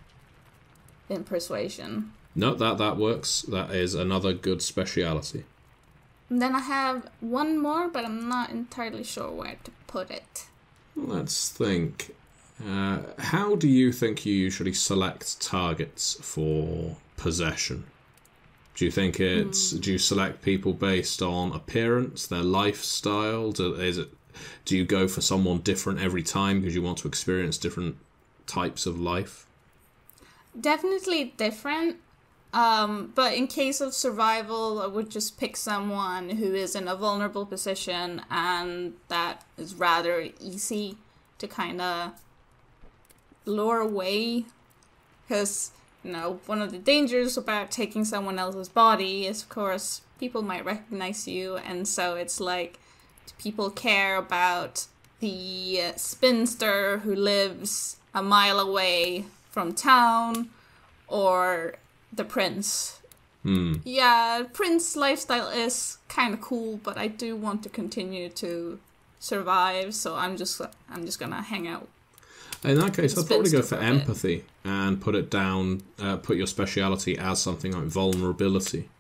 in persuasion. No, that works. That is another good speciality. And then I have one more, but I'm not entirely sure where to put it. Let's think. How do you think you usually select targets for possession? Do you think do you select people based on appearance, their lifestyle? Do you go for someone different every time because you want to experience different types of life? Definitely different. But in case of survival, I would just pick someone who is in a vulnerable position, and that is rather easy to kind of lure away. Because, one of the dangers about taking someone else's body is, of course, people might recognize you, and so it's like, do people care about the spinster who lives a mile away from town, or the prince? Yeah, prince lifestyle is kind of cool, but I do want to continue to survive, so I'm just gonna hang out. In that case, I'd probably go for empathy and put it down. Put your speciality as something like vulnerability.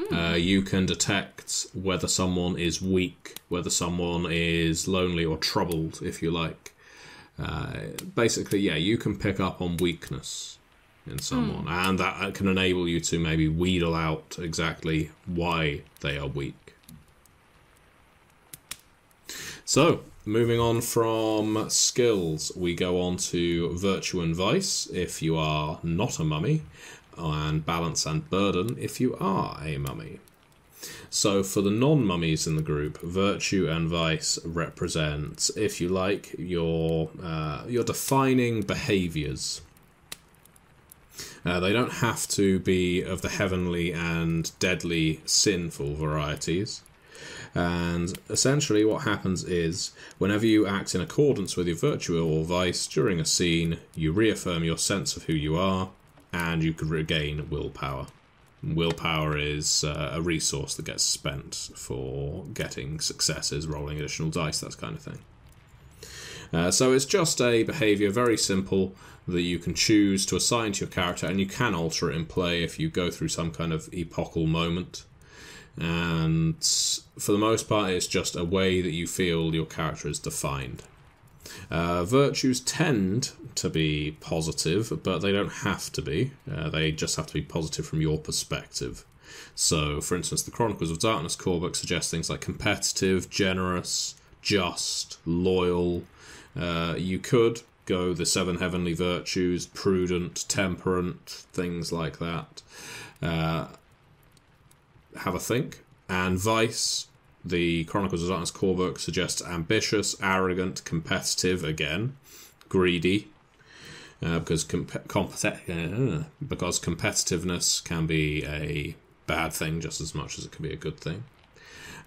You can detect whether someone is weak, whether someone is lonely or troubled, if you like. Basically, you can pick up on weakness. in someone, and that can enable you to maybe wheedle out exactly why they are weak. So, moving on from skills, we go on to virtue and vice if you are not a mummy, and balance and burden if you are a mummy. So for the non-mummies in the group, virtue and vice represent, if you like, your defining behaviours. They don't have to be of the heavenly and deadly sinful varieties. And essentially what happens is, whenever you act in accordance with your virtue or vice during a scene, you reaffirm your sense of who you are, and you can regain willpower. Willpower is a resource that gets spent for getting successes, rolling additional dice, that kind of thing. So it's just a behaviour, very simple, that you can choose to assign to your character, and you can alter it in play if you go through some kind of epochal moment. And for the most part, it's just a way that you feel your character is defined. Virtues tend to be positive, but they don't have to be. They just have to be positive from your perspective. So, for instance, the Chronicles of Darkness core book suggests things like competitive, generous, just, loyal. You could go the 7 heavenly virtues, prudent, temperate, things like that. Have a think. And vice, the Chronicles of Darkness core book suggests ambitious, arrogant, competitive, again, greedy, because competitiveness can be a bad thing just as much as it can be a good thing.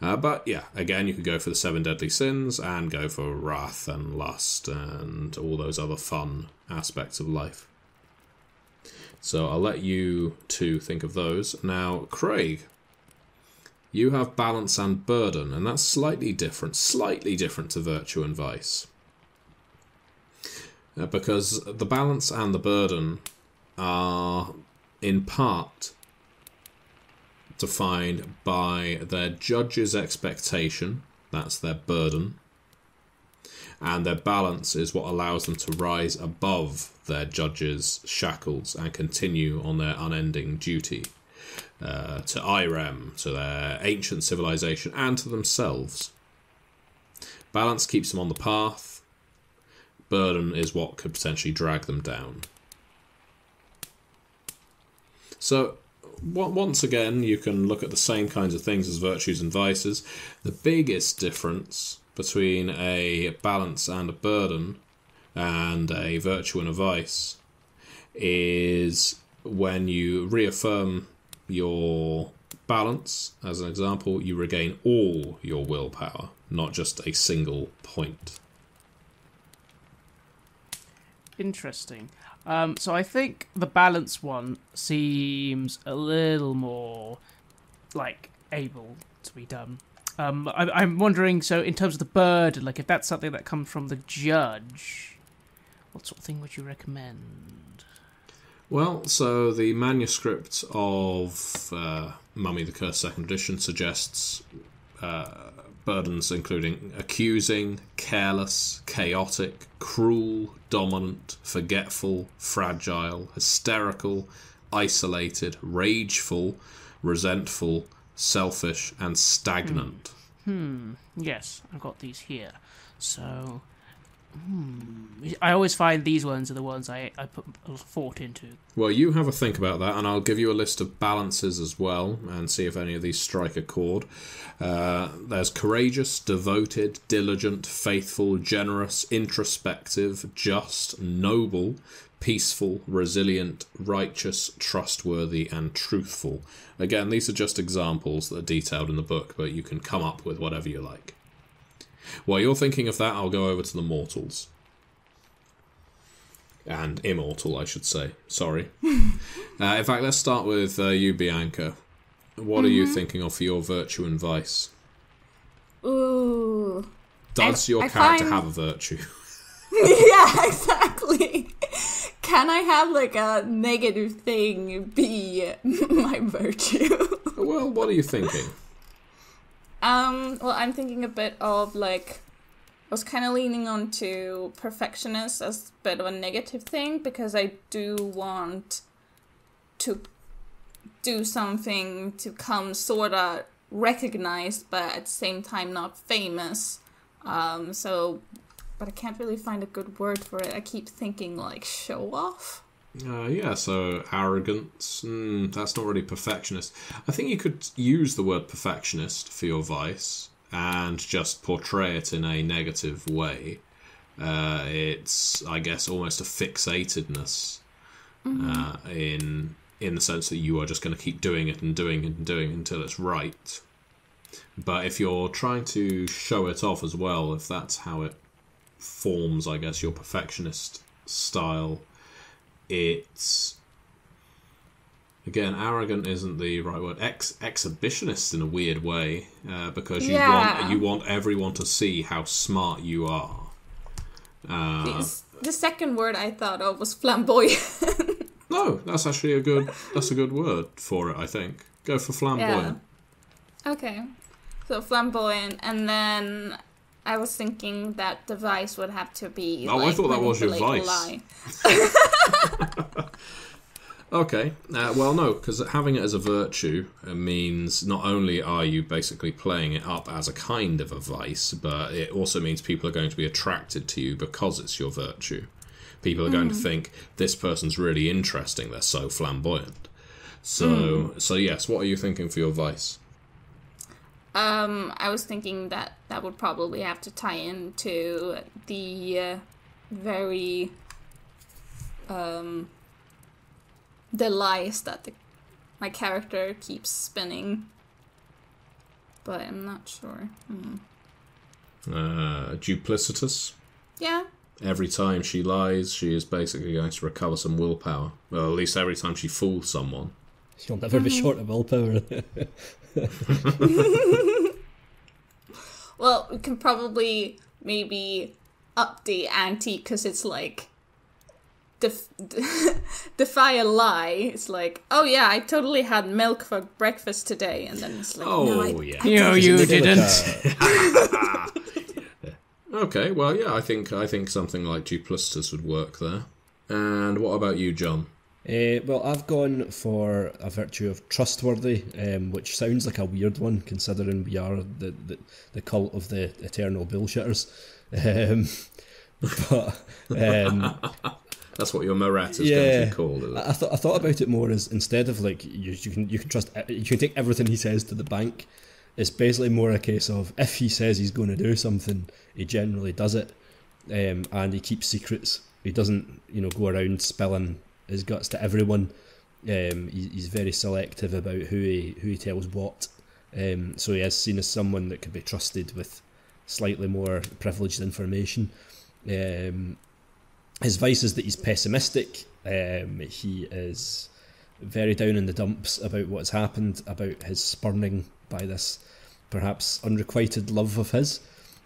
But yeah, again, you could go for the 7 deadly sins and go for wrath and lust and all those other fun aspects of life. So I'll let you two think of those. Now, Craig, you have balance and burden, and that's slightly different to virtue and vice. Because the balance and the burden are, in part, defined by their judge's expectation, that's their burden, and their balance is what allows them to rise above their judge's shackles and continue on their unending duty. To Irem, to their ancient civilization, and to themselves. Balance keeps them on the path. Burden is what could potentially drag them down. So, once again, you can look at the same kinds of things as virtues and vices. The biggest difference between a balance and a burden and a virtue and a vice is when you reaffirm your balance, as an example, you regain all your willpower, not just a single point. Interesting. So I think the balance one seems a little more, like, able to be done. I'm wondering, so in terms of the burden, like, if that's something that comes from the judge, what sort of thing would you recommend? Well, so the manuscript of Mummy the Cursed 2nd edition suggests burdens including accusing, careless, chaotic, cruel, dominant, forgetful, fragile, hysterical, isolated, rageful, resentful, selfish, and stagnant. Yes, I've got these here. So, I always find these ones are the ones I put a thought into. Well, you have a think about that, and I'll give you a list of balances as well, and see if any of these strike a chord. There's courageous, devoted, diligent, faithful, generous, introspective, just, noble, peaceful, resilient, righteous, trustworthy, and truthful. Again, these are just examples that are detailed in the book, but you can come up with whatever you like. While you're thinking of that, I'll go over to the mortals. And immortal, I should say. Sorry. In fact, let's start with you, Bianca. What are you thinking of for your virtue and vice? Ooh. Does your character have a virtue? Yeah, exactly. Can I have, like, a negative thing be my virtue? Well, what are you thinking? Well, I'm thinking a bit of, like, was kind of leaning on to perfectionist as a bit of a negative thing, because I do want to do something to come sort of recognized, but at the same time not famous. But I can't really find a good word for it. I keep thinking like show off. Yeah, so arrogance. That's not really perfectionist. I think you could use the word perfectionist for your vice and just portray it in a negative way. It's, I guess, almost a fixatedness in the sense that you are just going to keep doing it and doing it and doing it until it's right. But if you're trying to show it off as well, if that's how it forms, I guess, your perfectionist style, it's, again, arrogant isn't the right word. Exhibitionist in a weird way, because you want everyone to see how smart you are. The second word I thought of was flamboyant. No, that's actually a good word for it, I think. Go for flamboyant. Yeah. Okay. So flamboyant, and then I was thinking that the vice would have to be I thought that was your vice. Lie. Okay. Well, no, because having it as a virtue means not only are you basically playing it up as a kind of a vice, but it also means people are going to be attracted to you because it's your virtue. People are going to think, this person's really interesting, they're so flamboyant. So yes, what are you thinking for your vice? I was thinking that would probably have to tie into the very the lies that my character keeps spinning, but I'm not sure. Duplicitous. Yeah. Every time she lies, she is basically going to recover some willpower. Well, at least every time she fools someone. She'll never be short of willpower. Well, we can probably maybe up the ante, because it's like defy a lie. It's like, oh yeah, I totally had milk for breakfast today, and then it's like, no, you didn't. Okay, well, yeah, I think something like duplicitous would work there. And what about you, John? Well, I've gone for a virtue of trustworthy, which sounds like a weird one, considering we are the cult of the eternal bullshitters. That's what your Moret is going to be called, is it? I thought about it more as, instead of like you can trust, you can take everything he says to the bank. It's basically more a case of, if he says he's going to do something, he generally does it, and he keeps secrets. He doesn't, go around spilling his guts to everyone. He's very selective about who he tells what. So he is seen as someone that could be trusted with slightly more privileged information. His vice is that he's pessimistic. He is very down in the dumps about what's happened, about his spurning by this perhaps unrequited love of his,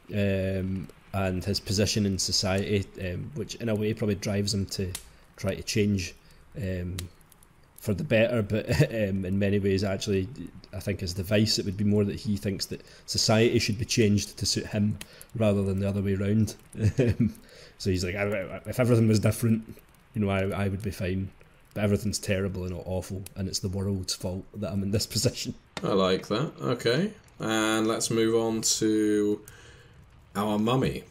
and his position in society, which in a way probably drives him to try to change for the better, but in many ways actually I think as the vice it would be more that he thinks that society should be changed to suit him rather than the other way around. So he's like, if everything was different, I would be fine, but everything's terrible and awful, and it's the world's fault that I'm in this position. I like that. Okay, and let's move on to our mummy.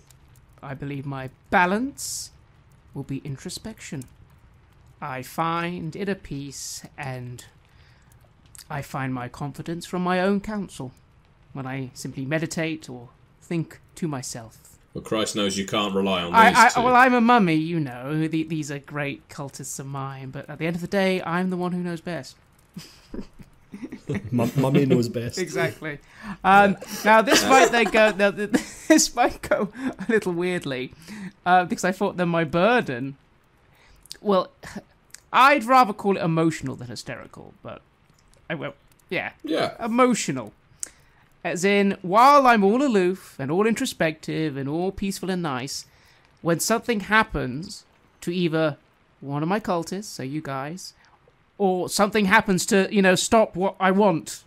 I believe my balance will be introspection. I find inner peace, and I find my confidence from my own counsel when I simply meditate or think to myself. Well, Christ knows you can't rely on these two. Well, I'm a mummy, these are great cultists of mine, but at the end of the day, I'm the one who knows best. Mummy knows best. Exactly. Now this might go a little weirdly, because I thought that my burden, well, I'd rather call it emotional than hysterical, but emotional. As in, while I'm all aloof and all introspective and all peaceful and nice, when something happens to either one of my cultists, so you guys, or something happens to, stop what I want,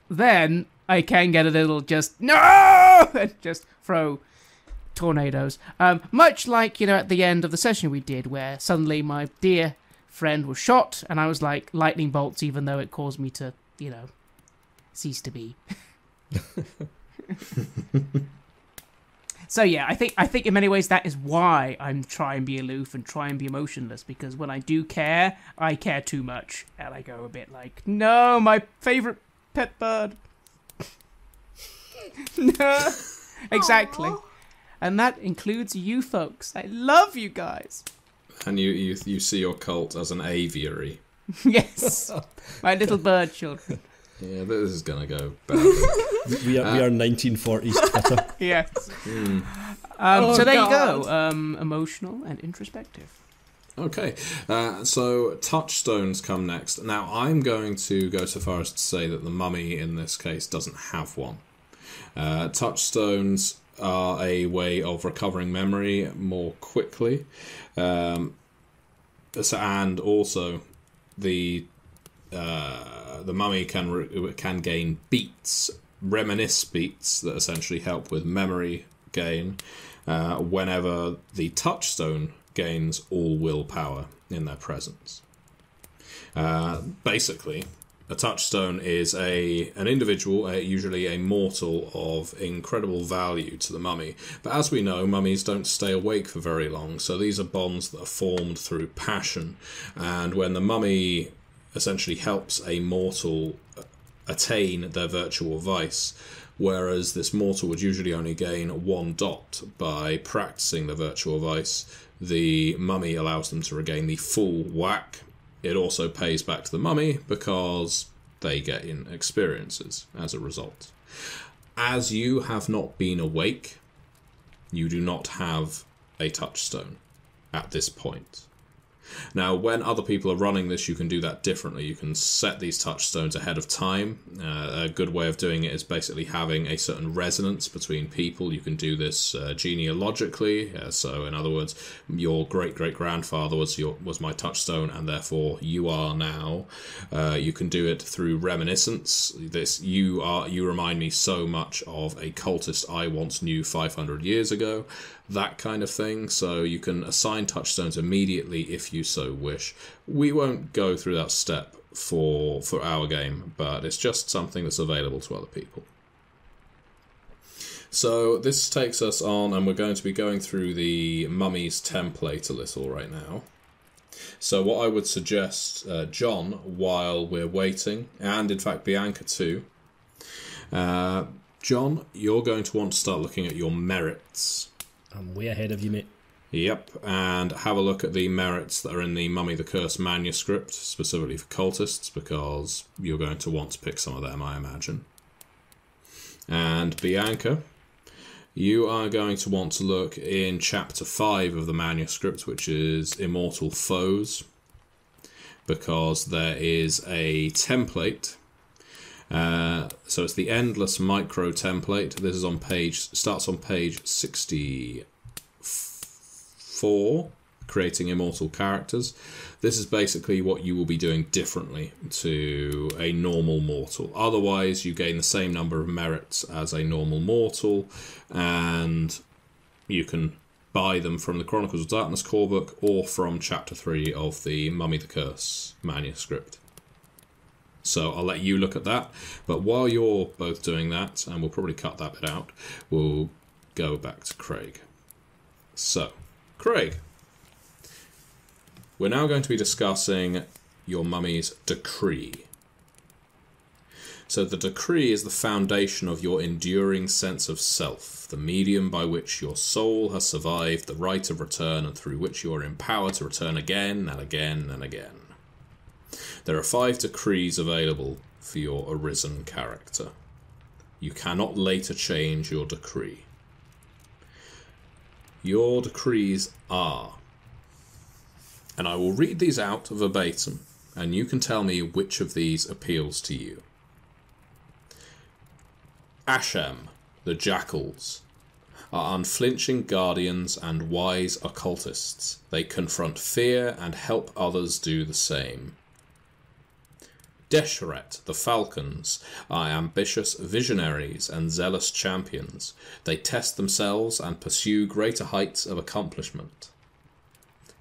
then I can get a little just, no! And just throw tornadoes. Much like, at the end of the session we did, where suddenly my dear friend was shot, and I was like, lightning bolts, even though it caused me to, cease to be. So yeah, I think in many ways that is why I'm trying to be aloof and try and be emotionless, because when I do care, I care too much, and I go a bit like, no, my favourite pet bird. No, exactly. Aww. And that includes you folks. I love you guys. And you see your cult as an aviary. Yes, my little bird children. Yeah, this is gonna go badly. We are 1940s Twitter. Yes. Oh, so there God. you go. Emotional and introspective. Okay, so touchstones come next. Now, I'm going to go so far as to say that the mummy in this case doesn't have one. Touchstones are a way of recovering memory more quickly, and also the mummy can gain beats, reminisce beats that essentially help with memory gain whenever the touchstone gains all willpower in their presence. Basically, a touchstone is an individual, usually a mortal, of incredible value to the mummy. But as we know, mummies don't stay awake for very long, so these are bonds that are formed through passion. And when the mummy essentially helps a mortal attain their virtual vice, whereas this mortal would usually only gain 1 dot by practicing the virtual vice, the mummy allows them to regain the full whack. It also pays back to the mummy because they get in experiences as a result. As you have not been awake, you do not have a touchstone at this point. Now, when other people are running this, you can do that differently. You can set these touchstones ahead of time. A good way of doing it is basically having a certain resonance between people. You can do this genealogically. So, in other words, your great-great-grandfather was my touchstone, and therefore you are now. You can do it through reminiscence. You remind me so much of a cultist I once knew 500 years ago. That kind of thing. So you can assign touchstones immediately if you so wish. We won't go through that step for our game, but it's just something that's available to other people. So this takes us on, and we're going to be going through the Mummies template a little right now. So what I would suggest, John, while we're waiting, and in fact Bianca too, John, you're going to want to start looking at your merits. I'm way ahead of you, mate. Yep, and have a look at the merits that are in the Mummy the Curse manuscript, specifically for cultists, because you're going to want to pick some of them, I imagine. And Bianca, you are going to want to look in chapter 5 of the manuscript, which is Immortal Foes, because there is a template. So it's the Endless Micro template. This is starts on page 64, creating immortal characters. This is basically what you will be doing differently to a normal mortal. Otherwise, you gain the same number of merits as a normal mortal, and you can buy them from the Chronicles of Darkness core book or from chapter 3 of the Mummy the Curse manuscript. So I'll let you look at that. But while you're both doing that, and we'll probably cut that bit out, we'll go back to Craig. So, Craig, we're now going to be discussing your Mummy's Decree. So the Decree is the foundation of your enduring sense of self, the medium by which your soul has survived the right of return and through which you are empowered to return again and again and again. There are 5 decrees available for your arisen character. You cannot later change your decree. Your decrees are, and I will read these out verbatim, and you can tell me which of these appeals to you. Ashem, the Jackals, are unflinching guardians and wise occultists. They confront fear and help others do the same. Deshret, the Falcons, are ambitious visionaries and zealous champions. They test themselves and pursue greater heights of accomplishment.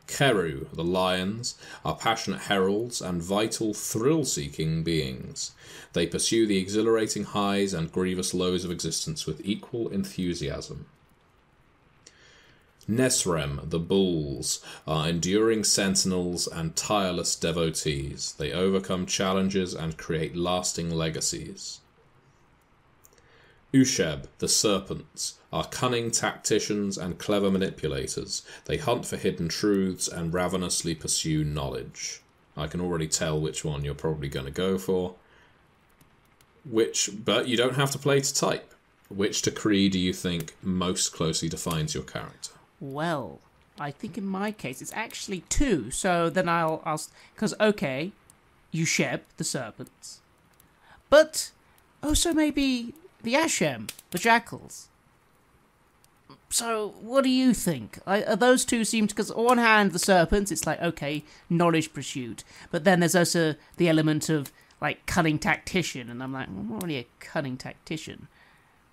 Keru, the Lions, are passionate heralds and vital, thrill-seeking beings. They pursue the exhilarating highs and grievous lows of existence with equal enthusiasm. Nesrem, the Bulls, are enduring sentinels and tireless devotees. They overcome challenges and create lasting legacies. Usheb, the Serpents, are cunning tacticians and clever manipulators. They hunt for hidden truths and ravenously pursue knowledge. I can already tell which one you're probably going to go for. But you don't have to play to type. Which decree do you think most closely defines your character? Well, I think in my case it's actually 2. So then I'll because okay, Usheb, the Serpents, but also maybe the Ashem, the Jackals. So what do you think? Are those two seem to, because on one hand the Serpents, it's like okay, knowledge pursuit, but then there's also the element of like cunning tactician, and I'm like, well, I'm not really a cunning tactician.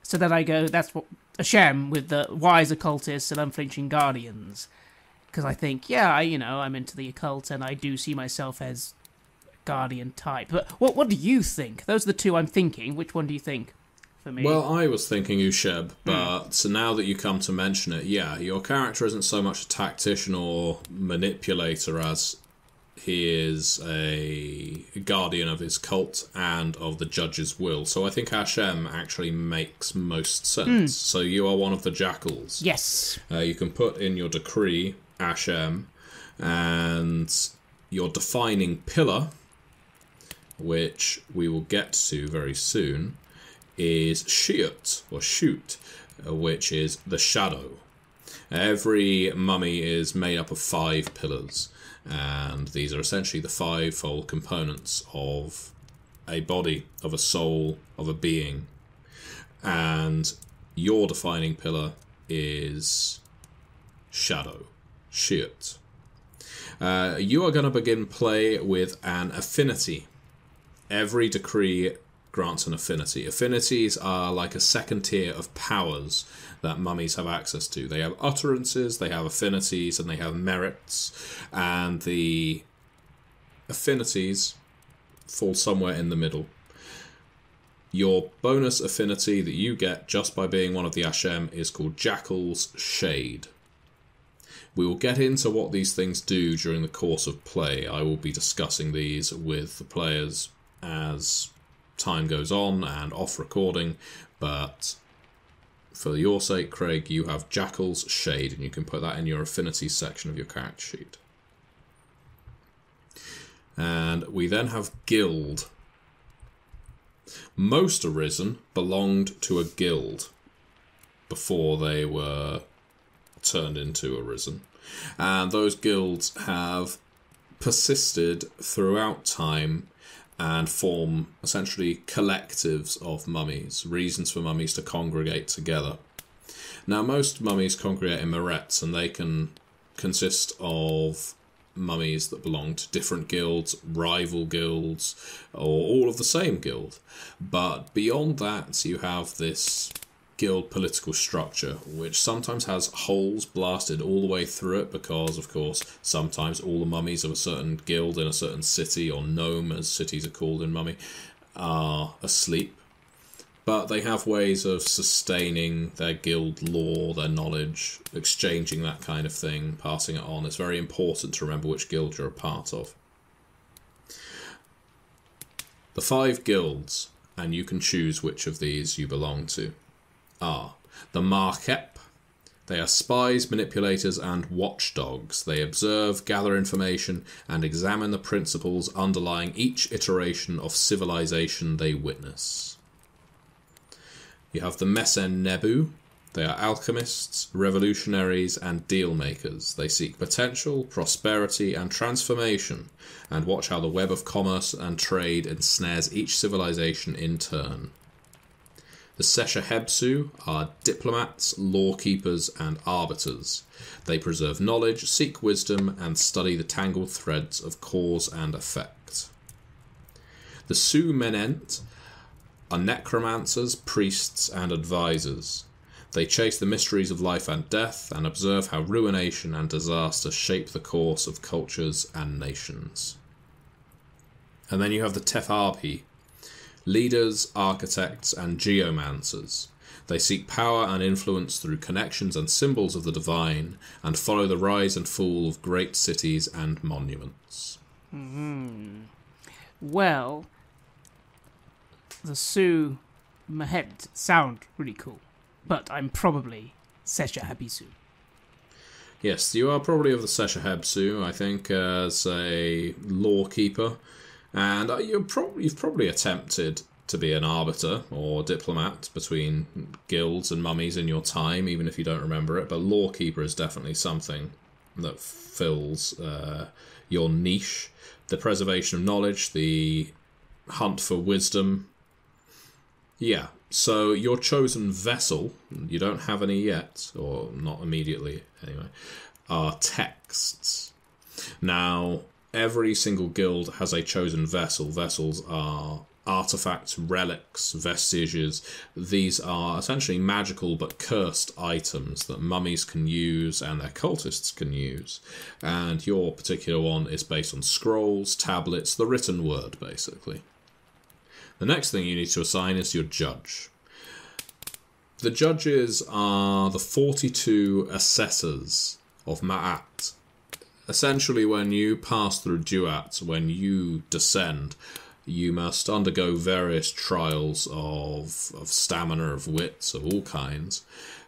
So then I go, that's what Hashem with the wise occultists and unflinching guardians, because I think, yeah, I'm into the occult and I do see myself as guardian type. But what do you think? Those are the 2 I'm thinking. Which one do you think for me? Well, I was thinking Usheb, but so now that you come to mention it, yeah, your character isn't so much a tactician or manipulator as he is a guardian of his cult and of the judge's will. So I think Hashem actually makes most sense. So you are one of the jackals. Yes. You can put in your decree Hashem, and your defining pillar, which we will get to very soon, is Shiut, or Shoot, which is the shadow. Every mummy is made up of 5 pillars. And these are essentially the 5-fold components of a body, of a soul, of a being. And your defining pillar is shadow, Shiut. You are going to begin play with an affinity. Every decree grants an affinity. Affinities are like a second tier of powers that mummies have access to. They have utterances, they have affinities, and they have merits. And the affinities fall somewhere in the middle. Your bonus affinity that you get just by being one of the Hashem is called Jackal's Shade. We will get into what these things do during the course of play. I will be discussing these with the players as time goes on and off recording, but for your sake, Craig, you have Jackal's Shade, and you can put that in your affinities section of your character sheet. And we then have Guild. Most Arisen belonged to a guild before they were turned into Arisen, and those guilds have persisted throughout time and form essentially collectives of mummies, reasons for mummies to congregate together. Now, most mummies congregate in merets, and they can consist of mummies that belong to different guilds, rival guilds, or all of the same guild. But beyond that, you have this guild political structure, which sometimes has holes blasted all the way through it because, of course, sometimes all the mummies of a certain guild in a certain city, or gnome as cities are called in Mummy, are asleep. But they have ways of sustaining their guild lore, their knowledge, exchanging that kind of thing, passing it on. It's very important to remember which guild you're a part of. The 5 guilds, and you can choose which of these you belong to, are the Markep. They are spies, manipulators, and watchdogs. They observe, gather information, and examine the principles underlying each iteration of civilization they witness. You have the Mesen Nebu. They are alchemists, revolutionaries, and deal makers. They seek potential, prosperity, and transformation, and watch how the web of commerce and trade ensnares each civilization in turn. The Seshahebsu are diplomats, lawkeepers, and arbiters. They preserve knowledge, seek wisdom, and study the tangled threads of cause and effect. The Su Menent are necromancers, priests, and advisors. They chase the mysteries of life and death and observe how ruination and disaster shape the course of cultures and nations. And then you have the Tefarpi, leaders, architects, and geomancers. They seek power and influence through connections and symbols of the divine and follow the rise and fall of great cities and monuments. Well, the Su Mahet sound really cool, but I'm probably Sesha Habisu. Yes, you are probably of the Seshahebsu, I think, as a lawkeeper, and you've probably attempted to be an arbiter or diplomat between guilds and mummies in your time, even if you don't remember it, but lawkeeper is definitely something that fills your niche. The preservation of knowledge, the hunt for wisdom. Yeah, so your chosen vessel, you don't have any yet, or not immediately anyway, are texts. Now, every single guild has a chosen vessel. Vessels are artifacts, relics, vestiges. These are essentially magical but cursed items that mummies can use and their cultists can use. And your particular one is based on scrolls, tablets, the written word, basically. The next thing you need to assign is your judge. The judges are the 42 assessors of Ma'at. Essentially, when you pass through Duat, when you descend, you must undergo various trials of stamina, of wits, of all kinds,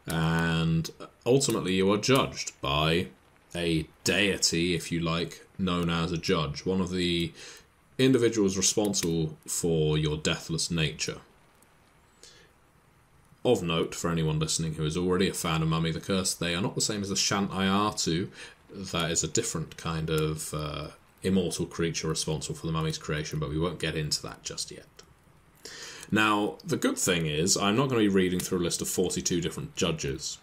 and ultimately you are judged by a deity, if you like, known as a judge, one of the individuals responsible for your deathless nature. Of note, for anyone listening who is already a fan of Mummy the Cursed, they are not the same as the Shant Ayatu. That is a different kind of immortal creature responsible for the mummy's creation, but we won't get into that just yet. Now, the good thing is, I'm not going to be reading through a list of 42 different judges.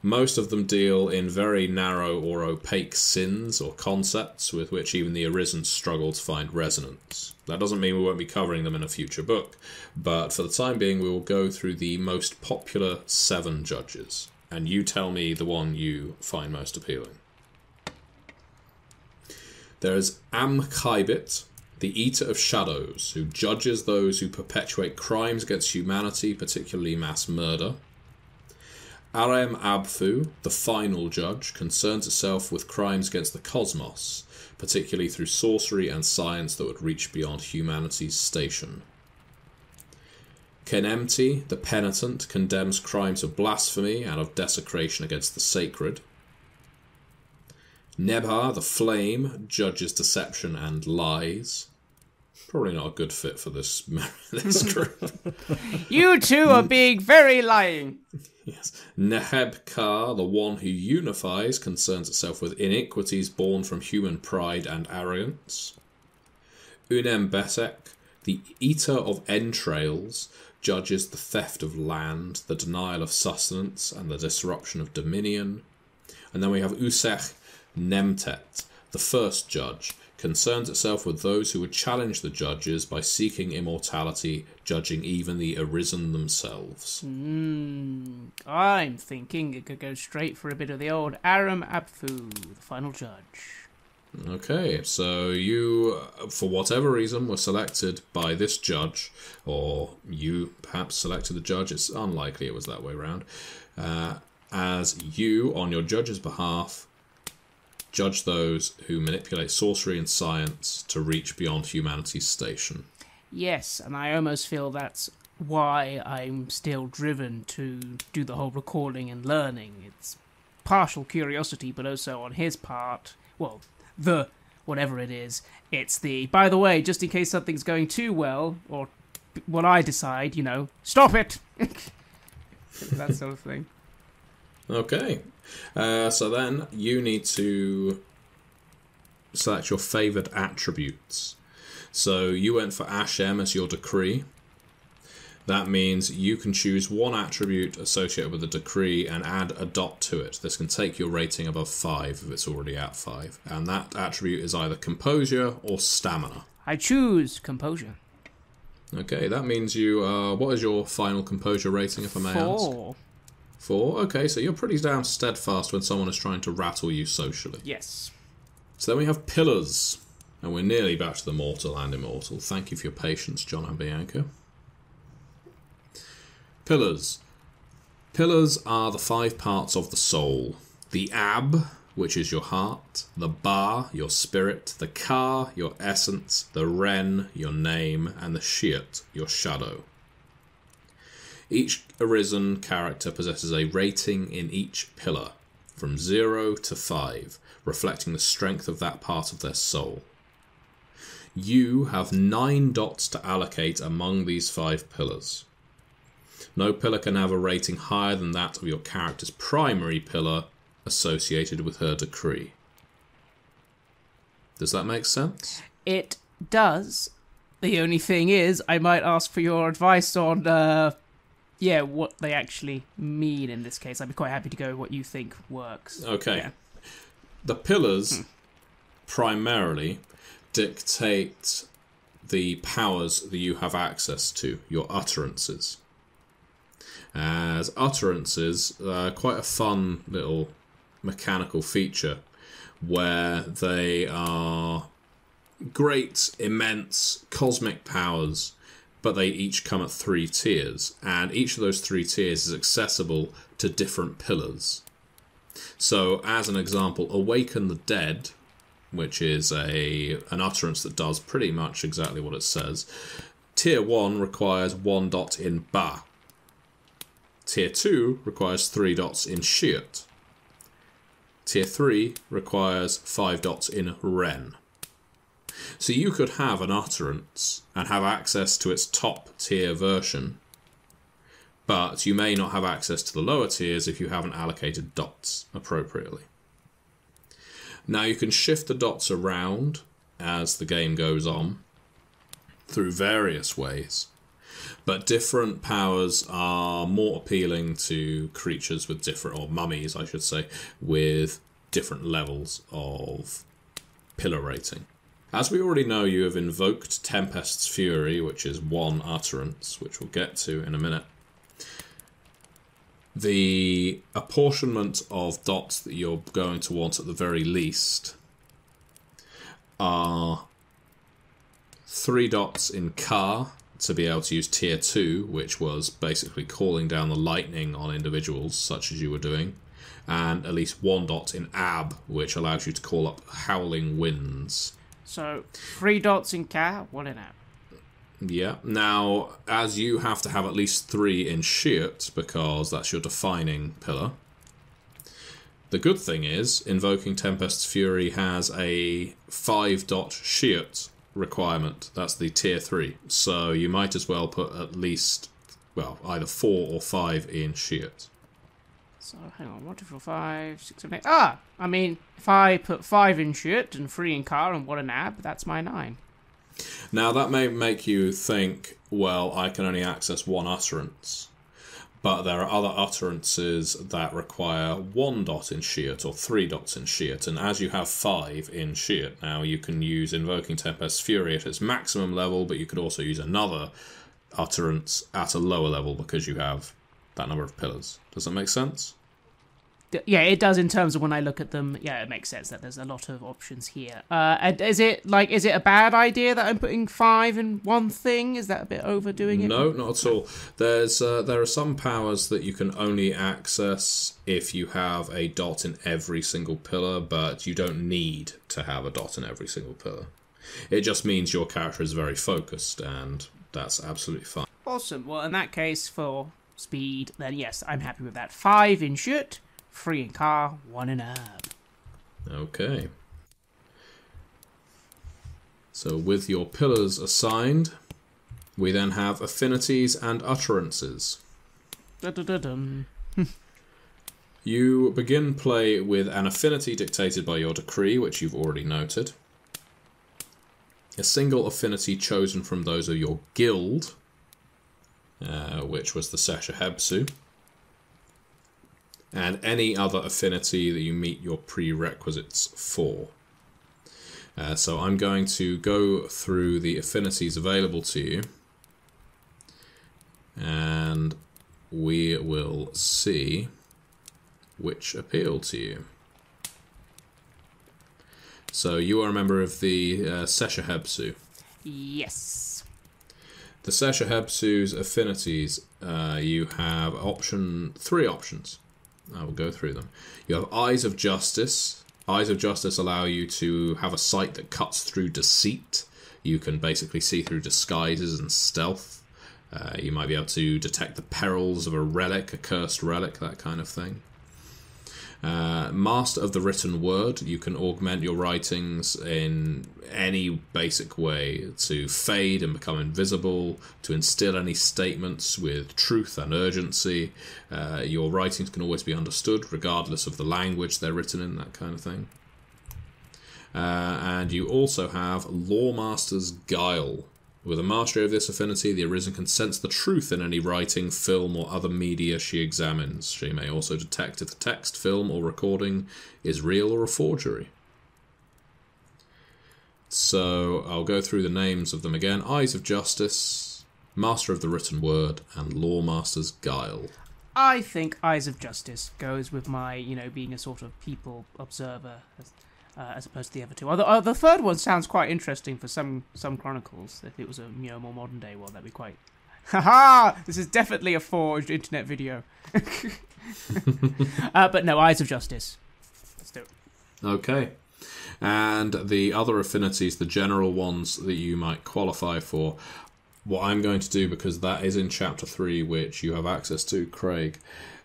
Most of them deal in very narrow or opaque sins or concepts with which even the Arisen struggle to find resonance. That doesn't mean we won't be covering them in a future book, but for the time being we will go through the most popular 7 judges, and you tell me the one you find most appealing. There is Amkhaibit, the Eater of Shadows, who judges those who perpetuate crimes against humanity, particularly mass murder. Arem Abfu, the Final Judge, concerns itself with crimes against the cosmos, particularly through sorcery and science that would reach beyond humanity's station. Kenemti, the Penitent, condemns crimes of blasphemy and of desecration against the sacred. Nebha, the Flame, judges deception and lies. Probably not a good fit for this group. You two are being very lying. Yes. Neheb-Ka, the One who unifies, concerns itself with iniquities born from human pride and arrogance. Unem-Betek, the Eater of Entrails, judges the theft of land, the denial of sustenance, and the disruption of dominion. And then we have Usech Nemtet, the First Judge, concerns itself with those who would challenge the judges by seeking immortality, judging even the Arisen themselves. I'm thinking it could go straight for a bit of the old Aram Abfu, the Final Judge. Okay, so you, for whatever reason, were selected by this judge, or you perhaps selected the judge, it's unlikely it was that way around, as you, on your judge's behalf, judge those who manipulate sorcery and science to reach beyond humanity's station. Yes, and I almost feel that's why I'm still driven to do the whole recording and learning. It's partial curiosity, but also on his part, well, whatever it is, it's the, by the way, just in case something's going too well, or what I decide, stop it! That sort of thing. Okay. So then you need to select your favoured attributes. So you went for Ashem as your decree. That means you can choose one attribute associated with the decree and add a dot to it. This can take your rating above 5 if it's already at 5. And that attribute is either composure or stamina. I choose composure. Okay, that means you. What is your final composure rating, if I may ask? 4. 4. Okay, so you're pretty damn steadfast when someone is trying to rattle you socially. Yes. So then we have pillars, and we're nearly back to the mortal and immortal. Thank you for your patience, John and Bianca. Pillars. Pillars are the 5 parts of the soul. The ab, which is your heart, the ba, your spirit, the ka, your essence, the ren, your name, and the shiat, your shadow. Each arisen character possesses a rating in each pillar, from 0 to 5, reflecting the strength of that part of their soul. You have 9 dots to allocate among these 5 pillars. No pillar can have a rating higher than that of your character's primary pillar associated with her decree. Does that make sense? It does. The only thing is, I might ask for your advice on, what they actually mean in this case. I'd be quite happy to go what you think works. Okay. Yeah. The pillars primarily dictate the powers that you have access to, your utterances. As utterances, quite a fun little mechanical feature where they are great, immense, cosmic powers, but they each come at 3 tiers, and each of those 3 tiers is accessible to different pillars. So, as an example, Awaken the Dead, which is an utterance that does pretty much exactly what it says. Tier 1 requires 1 dot in Ba. Tier 2 requires 3 dots in Shiat. Tier 3 requires 5 dots in Ren. So you could have an utterance and have access to its top tier version, but you may not have access to the lower tiers if you haven't allocated dots appropriately. Now you can shift the dots around as the game goes on through various ways, but different powers are more appealing to creatures with different, or mummies I should say, with different levels of pillar rating. As we already know, you have invoked Tempest's Fury, which is 1 utterance, which we'll get to in a minute. The apportionment of dots that you're going to want at the very least are 3 dots in Ka to be able to use Tier 2, which was basically calling down the lightning on individuals, such as you were doing, and at least 1 dot in Ab, which allows you to call up howling winds. So, 3 dots in Ka, 1 in Ab. Yeah. Now, as you have to have at least 3 in Shiat, because that's your defining pillar, the good thing is, invoking Tempest's Fury has a 5 dot Shiat requirement. That's the tier 3. So you might as well put at least, well, either 4 or 5 in Shiat. So, hang on, 1, 2, 4, 5, 6, 7, 8. I mean, if I put 5 in Shiat and 3 in Ka and 1 in Ab, that's my 9. Now, that may make you think, well, I can only access 1 utterance. But there are other utterances that require 1 dot in Shiat or 3 dots in Shiat. And as you have 5 in Shiat now, you can use Invoking Tempest's Fury at its maximum level, but you could also use another utterance at a lower level because you have that number of pillars. Does that make sense? Yeah, it does in terms of when I look at them. Yeah, it makes sense that there's a lot of options here. And is it a bad idea that I'm putting 5 in one thing? Is that a bit overdoing it? No, not at all. There are some powers that you can only access if you have a dot in every single pillar, but you don't need to have a dot in every single pillar. It just means your character is very focused, and that's absolutely fine. Awesome. Well, in that case, for speed, then yes, I'm happy with that. 5 in Shiat, 3 in Ka, 1 in Ab. Okay. So with your pillars assigned, we then have affinities and utterances. Dun-dun-dun-dun. You begin play with an affinity dictated by your decree, which you've already noted. A single affinity chosen from those of your guild, which was the Sesha Hebsu. And any other affinity that you meet your prerequisites for. So I'm going to go through the affinities available to you, and we will see which appeal to you. So you are a member of the Seshahebsu. Yes. The Seshahebsu's affinities, you have three options. I will go through them. You have Eyes of Justice. Eyes of Justice allow you to have a sight that cuts through deceit. You can basically see through disguises and stealth. You might be able to detect the perils of a relic, a cursed relic, that kind of thing. Master of the Written Word. You can augment your writings in any basic way to fade and become invisible, to instill any statements with truth and urgency. Your writings can always be understood regardless of the language they're written in, that kind of thing. And you also have Lawmaster's Guile. With a mastery of this affinity, the Arisen can sense the truth in any writing, film, or other media she examines. She may also detect if the text, film, or recording is real or a forgery. So I'll go through the names of them again. Eyes of Justice, Master of the Written Word, and Lawmaster's Guile. I think Eyes of Justice goes with my, being a sort of people observer, as opposed to the other two. Although the third one sounds quite interesting for some chronicles. If it was a more modern day one, that'd be quite. Haha! This is definitely a forged internet video. But no, Eyes of Justice. Let's do it. Okay. And the other affinities, the general ones that you might qualify for, what I'm going to do, because that is in Chapter 3, which you have access to, Craig,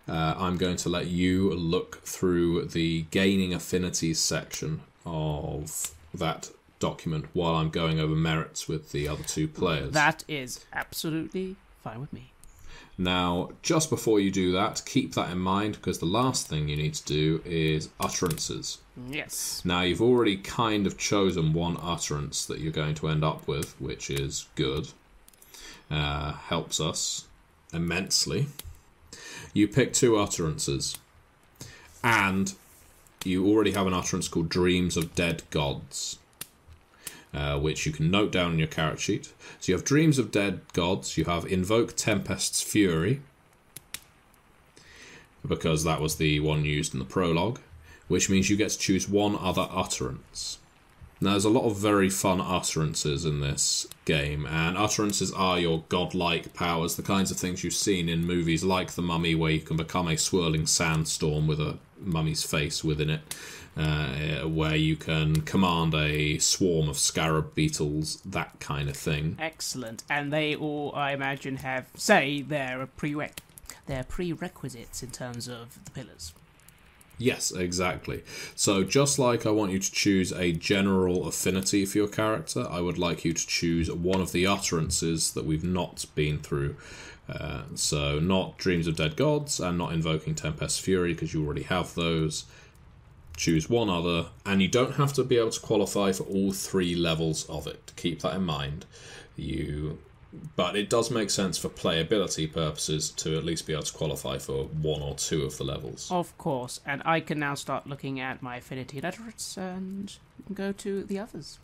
I'm going to let you look through the gaining affinities section of that document while I'm going over merits with the other two players. That is absolutely fine with me. Now, just before you do that, keep that in mind, because the last thing you need to do is utterances. Yes. Now, you've already kind of chosen one utterance that you're going to end up with, which is good. Helps us immensely. You pick two utterances, and you already have an utterance called Dreams of Dead Gods, which you can note down in your character sheet. So you have Dreams of Dead Gods, you have Invoke Tempest's Fury, because that was the one used in the prologue, which means you get to choose one other utterance. Now, there's a lot of very fun utterances in this game, and utterances are your godlike powers, the kinds of things you've seen in movies like The Mummy, where you can become a swirling sandstorm with a mummy's face within it, where you can command a swarm of scarab beetles, that kind of thing. Excellent. And they all, I imagine, have, they're prerequisites in terms of the pillars. Yes, exactly. So just like I want you to choose a general affinity for your character, I would like you to choose one of the utterances that we've not been through. So not Dreams of Dead Gods and not Invoking Tempest's Fury, because you already have those. Choose one other, and you don't have to be able to qualify for all three levels of it. Keep that in mind. But it does make sense for playability purposes to at least be able to qualify for one or two of the levels. Of course, and I can now start looking at my affinity and utterance, and we can go to the others.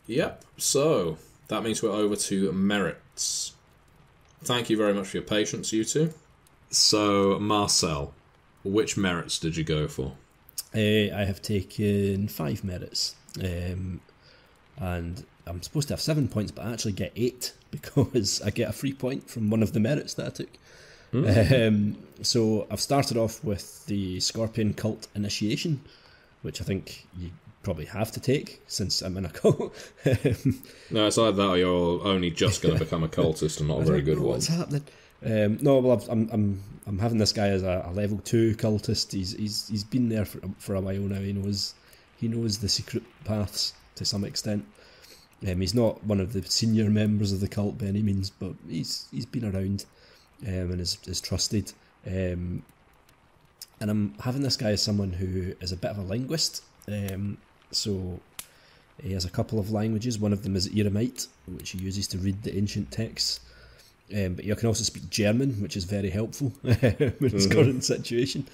Yep, so that means we're over to merits. Thank you very much for your patience, you two. So, Marcel, which merits did you go for? I have taken 5 merits, and I'm supposed to have 7 points, but I actually get 8 because I get a free point from one of the merits that I took. So I've started off with the Scorpion Cult Initiation, which I think you probably have to take since I'm in a cult. No, it's either that or you're only just going to become a cultist and not a very good one. What's happening? No, well, I'm having this guy as a level 2 cultist. He's been there for a while now. He knows the secret paths to some extent. He's not one of the senior members of the cult by any means, but he's been around and is trusted. And I'm having this guy as someone who is a bit of a linguist. So he has a couple of languages. One of them is Eramite, which he uses to read the ancient texts. But you can also speak German, which is very helpful in his current situation.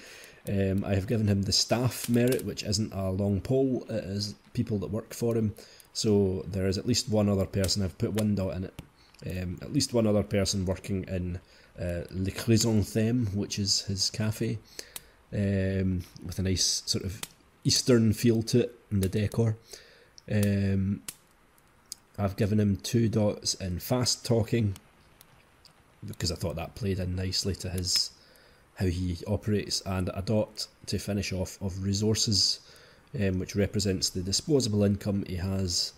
I have given him the staff merit, which isn't a long pole, it is people that work for him. So there is at least one other person, I've put 1 dot in it, at least one other person working in Le Chrysantheme, which is his cafe, with a nice sort of Eastern feel to it in the decor. I've given him 2 dots in fast talking, because I thought that played in nicely to his how he operates, and a dot to finish off of resources, which represents the disposable income he has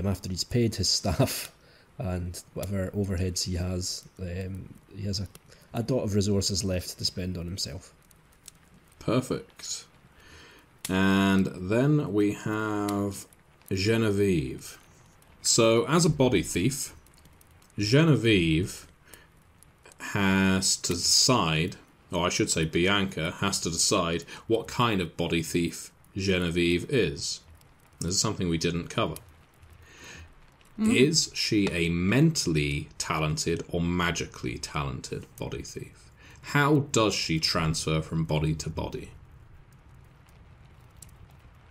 after he's paid his staff and whatever overheads he has. He has a dot of resources left to spend on himself. Perfect. And then we have Genevieve. So, as a body thief, Genevieve has to decide, or I should say Bianca has to decide what kind of body thief Genevieve is. This is something we didn't cover. Is she a mentally talented or magically talented body thief? How does she transfer from body to body?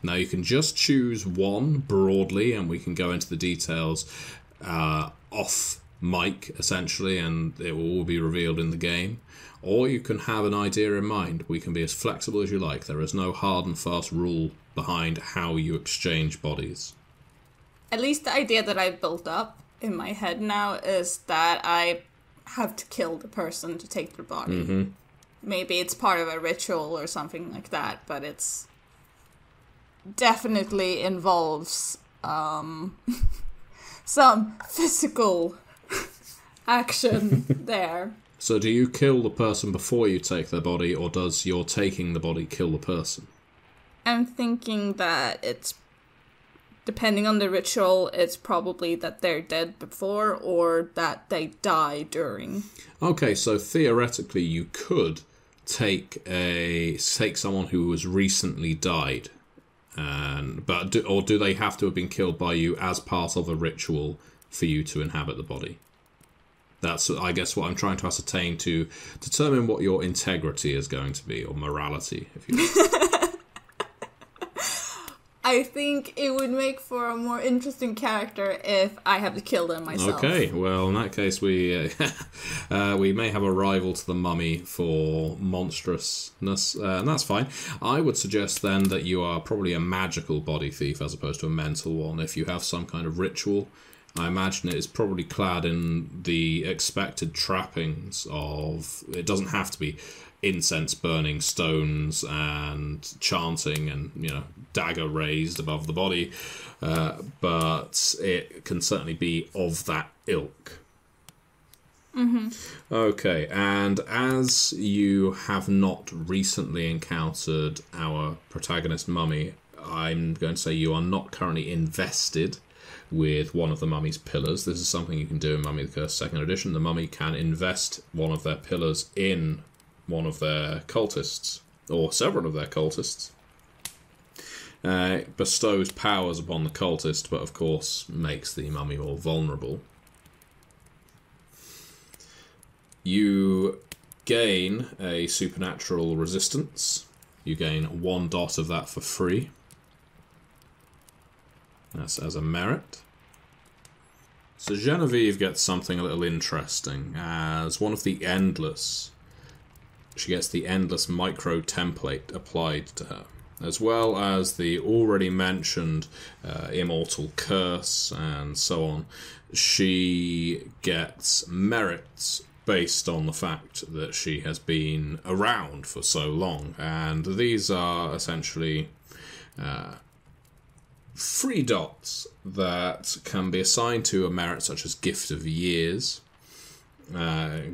Now you can just choose one broadly, and we can go into the details off mic, essentially, and it will all be revealed in the game. Or you can have an idea in mind. We can be as flexible as you like. There is no hard and fast rule behind how you exchange bodies. At least the idea that I've built up in my head now is that I have to kill the person to take their body. Mm-hmm. Maybe it's part of a ritual or something like that, but it's definitely involves some physical action there. So do you kill the person before you take their body, or does your taking the body kill the person? I'm thinking that it's, depending on the ritual, it's probably that they're dead before or that they die during. Okay, so theoretically you could take someone who has recently died, or do they have to have been killed by you as part of a ritual for you to inhabit the body? That's, I guess, what I'm trying to ascertain to determine what your integrity is going to be, or morality, if you will. I think it would make for a more interesting character if I have to kill them myself. Okay, well, in that case, we may have a rival to the mummy for monstrousness, and that's fine. I would suggest then that you are probably a magical body thief as opposed to a mental one. If you have some kind of ritual, I imagine it is probably clad in the expected trappings of... It doesn't have to be incense burning, stones and chanting and, dagger raised above the body, but it can certainly be of that ilk. Mm-hmm. Okay, and as you have not recently encountered our protagonist mummy, I'm going to say you are not currently invested with one of the mummy's pillars. This is something you can do in Mummy the Curse 2nd edition. The mummy can invest one of their pillars in one of their cultists, or several of their cultists. Bestows powers upon the cultist, but of course makes the mummy more vulnerable. You gain a supernatural resistance. You gain 1 dot of that for free. That's as a merit. So Genevieve gets something a little interesting. As one of the Endless, she gets the Endless micro template applied to her, as well as the already mentioned Immortal Curse and so on. She gets merits based on the fact that she has been around for so long, and these are essentially 3 dots that can be assigned to a merit such as Gift of Years.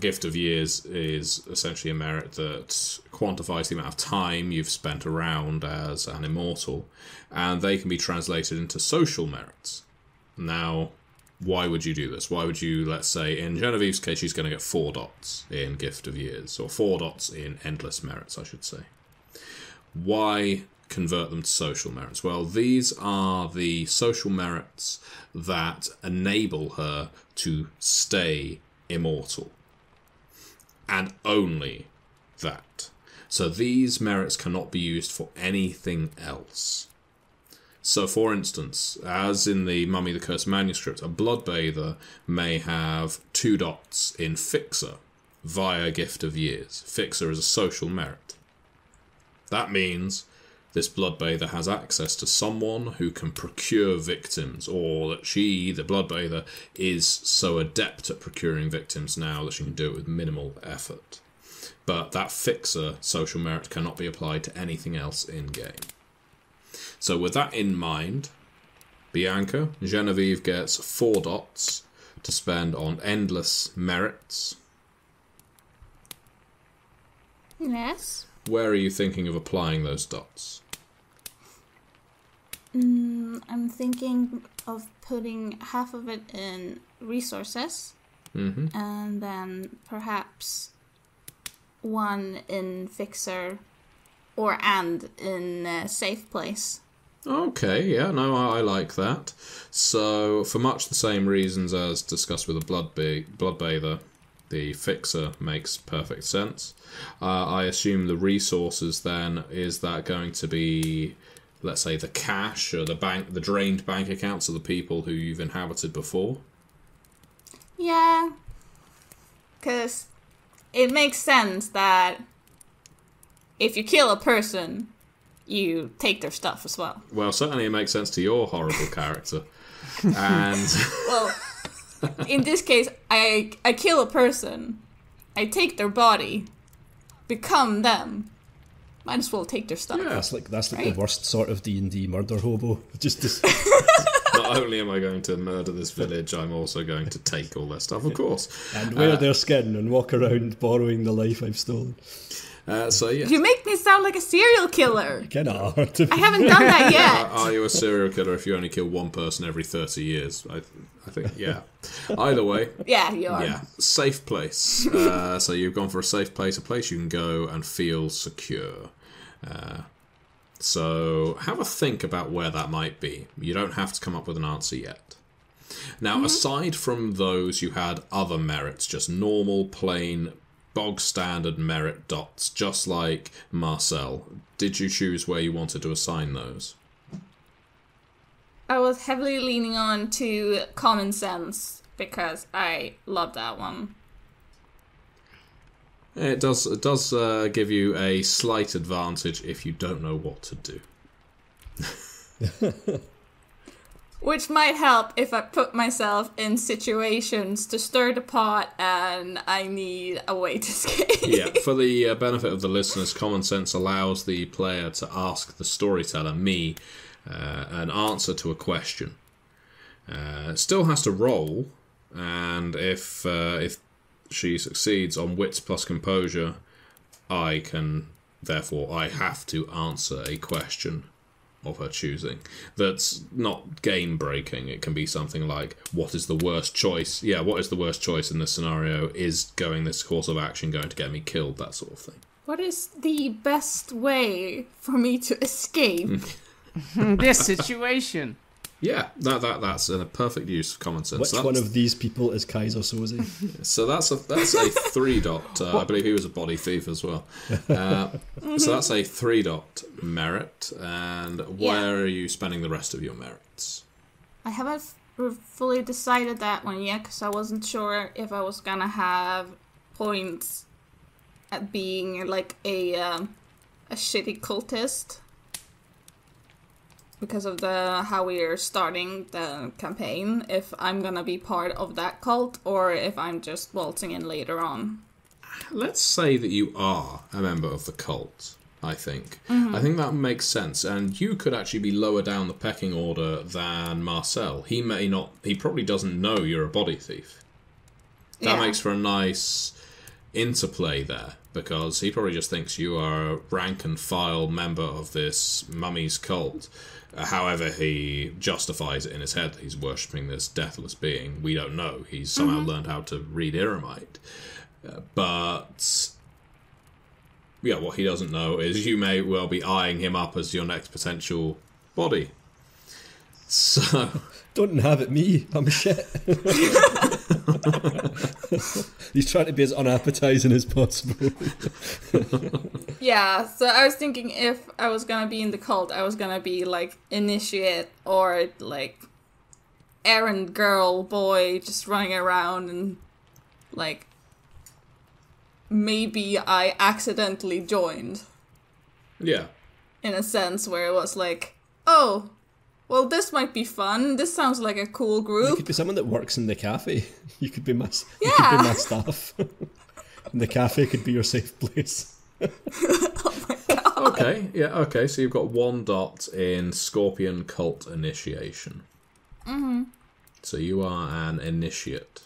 Gift of Years is essentially a merit that quantifies the amount of time you've spent around as an immortal, and they can be translated into social merits. Now, why would you do this? Why would you, let's say, in Genevieve's case, she's going to get 4 dots in Gift of Years, or 4 dots in Endless Merits, I should say. Why convert them to social merits? Well, these are the social merits that enable her to stay immortal. And only that. So these merits cannot be used for anything else. So, for instance, as in the Mummy the Cursed manuscript, a bloodbather may have 2 dots in Fixer via Gift of Years. Fixer is a social merit. That means this bloodbather has access to someone who can procure victims, or that she, the bloodbather, is so adept at procuring victims now that she can do it with minimal effort. But that Fixer social merit cannot be applied to anything else in-game. So with that in mind, Bianca, Genevieve gets 4 dots to spend on endless merits. Yes. Where are you thinking of applying those dots? I'm thinking of putting half of it in resources, and then perhaps 1 in Fixer, and in Safe Place. Okay, yeah, no, I like that. So, for much the same reasons as discussed with the bloodbather, the Fixer makes perfect sense. I assume the resources then, is that going to be, let's say, the cash or the drained bank accounts of the people who you've inhabited before? Yeah, because it makes sense that if you kill a person, you take their stuff as well. Well, certainly it makes sense to your horrible character. And well, in this case, I kill a person, I take their body, become them. Might as well take their stuff. Yeah, that's like the worst sort of D&D murder hobo. Just not only am I going to murder this village, I'm also going to take all their stuff, of course. And wear their skin and walk around borrowing the life I've stolen. So yeah. You make me sound like a serial killer. Kinda. I haven't done that yet. Are you a serial killer if you only kill one person every 30 years? I think, yeah. Either way. Yeah, you are. Yeah. Safe place. So you've gone for a safe place, a place you can go and feel secure. So have a think about where that might be. You don't have to come up with an answer yet. Now, aside from those, you had other merits, just normal, plain, bog standard merit dots, just like Marcel. Did you choose where you wanted to assign those? I was heavily leaning on to common sense because I love that one. It does give you a slight advantage if you don't know what to do. Which might help if I put myself in situations to stir the pot and I need a way to escape. Yeah, for the benefit of the listeners, common sense allows the player to ask the storyteller, me, an answer to a question. Still has to roll, and if she succeeds on wits plus composure, I have to answer a question of her choosing. That's not game breaking. It can be something like, what is the worst choice? Yeah, what is the worst choice in this scenario? Is going this course of action going to get me killed? That sort of thing. What is the best way for me to escape this situation? Yeah, that's a perfect use of common sense. Which one of these people is Kaiser Soze? So that's a 3 dot. I believe he was a body thief as well. So that's a 3 dot merit. And where are you spending the rest of your merits? I haven't fully decided that one yet because I wasn't sure if I was gonna have points at being like a shitty cultist. Because of how we are starting the campaign, if I'm gonna be part of that cult, or if I'm just waltzing in later on. Let's say that you are a member of the cult, I think. I think that makes sense, and you could actually be lower down the pecking order than Marcel. He probably doesn't know you're a body thief. That makes for a nice interplay there, because he probably just thinks you are a rank and file member of this mummy's cult. However he justifies it in his head, he's worshipping this deathless being. We don't know. He's somehow learned how to read Eremite. But yeah, what he doesn't know is you may well be eyeing him up as your next potential body. So... Don't inhabit me, I'm shit. He's trying to be as unappetizing as possible. Yeah, so I was thinking if I was gonna be in the cult, I was gonna be like initiate or like errand girl, boy, just running around and like maybe I accidentally joined. Yeah. In a sense where it was like, oh, well, this might be fun. This sounds like a cool You group. could be someone that works in the cafe. You could be my Yeah. staff. And the cafe could be your safe place. Oh my god. Okay, yeah, okay, so you've got 1 dot in Scorpion Cult Initiation. Mm-hmm. So you are an initiate.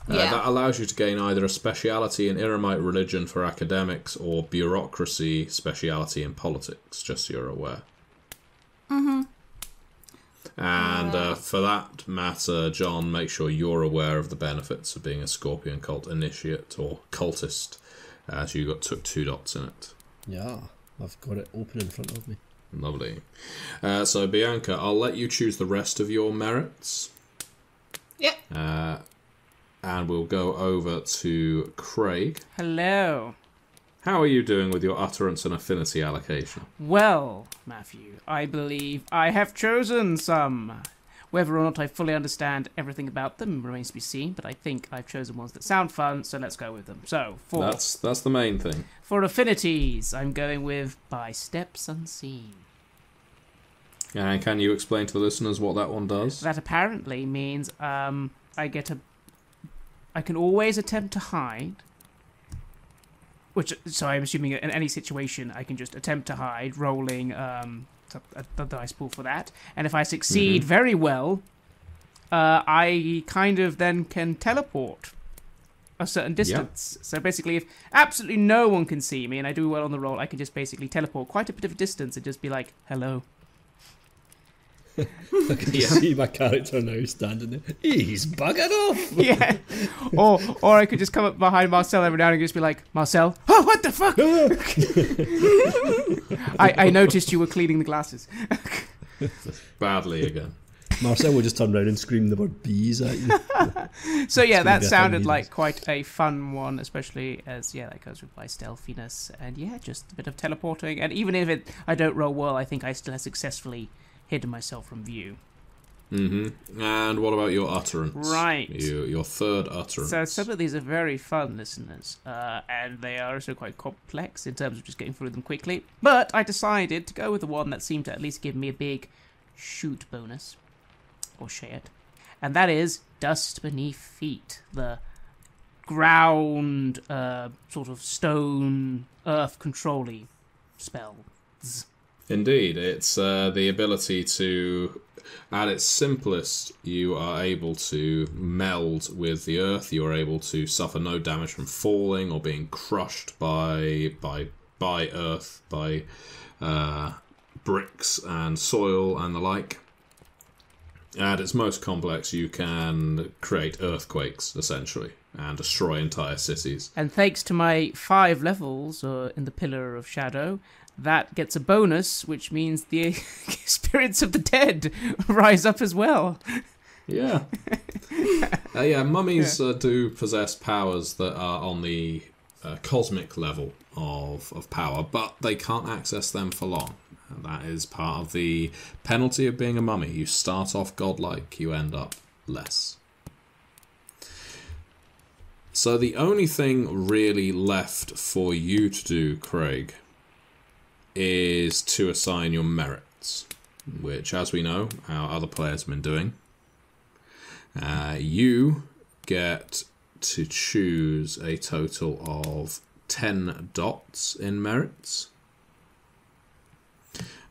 Yeah. That allows you to gain either a speciality in Iramite religion for academics or bureaucracy speciality in politics, just so you're aware. Mm-hmm. And for that matter, John, make sure you're aware of the benefits of being a Scorpion Cult Initiate or Cultist, as you took 2 dots in it. Yeah, I've got it open in front of me. Lovely. So, Bianca, I'll let you choose the rest of your merits. Yep. And we'll go over to Craig. Hello. How are you doing with your utterance and affinity allocation? Well, Matthew, I believe I have chosen some. Whether or not I fully understand everything about them remains to be seen, but I think I've chosen ones that sound fun, so let's go with them. So, That's the main thing. For affinities, I'm going with By Steps Unseen. And can you explain to the listeners what that one does? That apparently means I can always attempt to hide. So I'm assuming in any situation I can just attempt to hide, rolling the dice pool for that. And if I succeed very well, I kind of then can teleport a certain distance. Yep. So basically, if absolutely no one can see me and I do well on the roll, I can just basically teleport quite a bit of a distance and just be like, hello. I can just see my character now standing there. He's buggered off. Yeah. Or I could just come up behind Marcel every now and just be like, Marcel, oh, what the fuck? I noticed you were cleaning the glasses. Badly again. Marcel will just turn around and scream the word bees at you. So yeah, that sounded like quite a fun one, especially as, that goes with my stealthiness. And just a bit of teleporting. And even if I don't roll well, I think I still have successfly hidden myself from view. Mm-hmm. And what about your utterance? Right. Your third utterance. So some of these are very fun, listeners. And they are also quite complex in terms of just getting through them quickly. But I decided to go with the one that seemed to at least give me a big shoot bonus. Or share it. And that is Dust Beneath Feet. The ground, sort of stone, earth controlling spells. Indeed, it's the ability to, at its simplest, you are able to meld with the earth. You are able to suffer no damage from falling or being crushed by earth, by bricks and soil and the like. At its most complex, you can create earthquakes, essentially, and destroy entire cities. And thanks to my 5 levels in the Pillar of Shadow, that gets a bonus, which means the spirits of the dead rise up as well. Yeah. Mummies do possess powers that are on the cosmic level of power, but they can't access them for long. And that is part of the penalty of being a mummy. You start off godlike, you end up less. So the only thing really left for you to do, Craig, is to assign your merits, which, as we know, our other players have been doing. You get to choose a total of 10 dots in merits.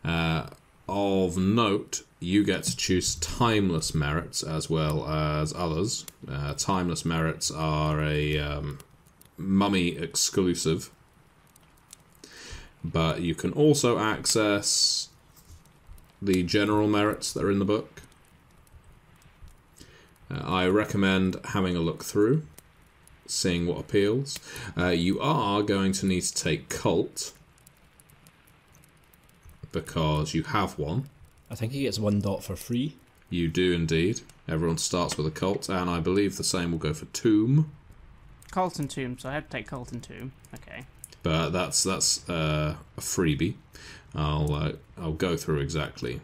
Of note, you get to choose timeless merits as well as others. Timeless merits are a mummy exclusive, but you can also access the general merits that are in the book. I recommend having a look through, seeing what appeals. You are going to need to take Cult, because you have one. I think he gets 1 dot for free. You do indeed. Everyone starts with a cult, and I believe the same will go for tomb. Cult and tomb, so I have to take cult and tomb. Okay. But that's a freebie. I'll go through exactly.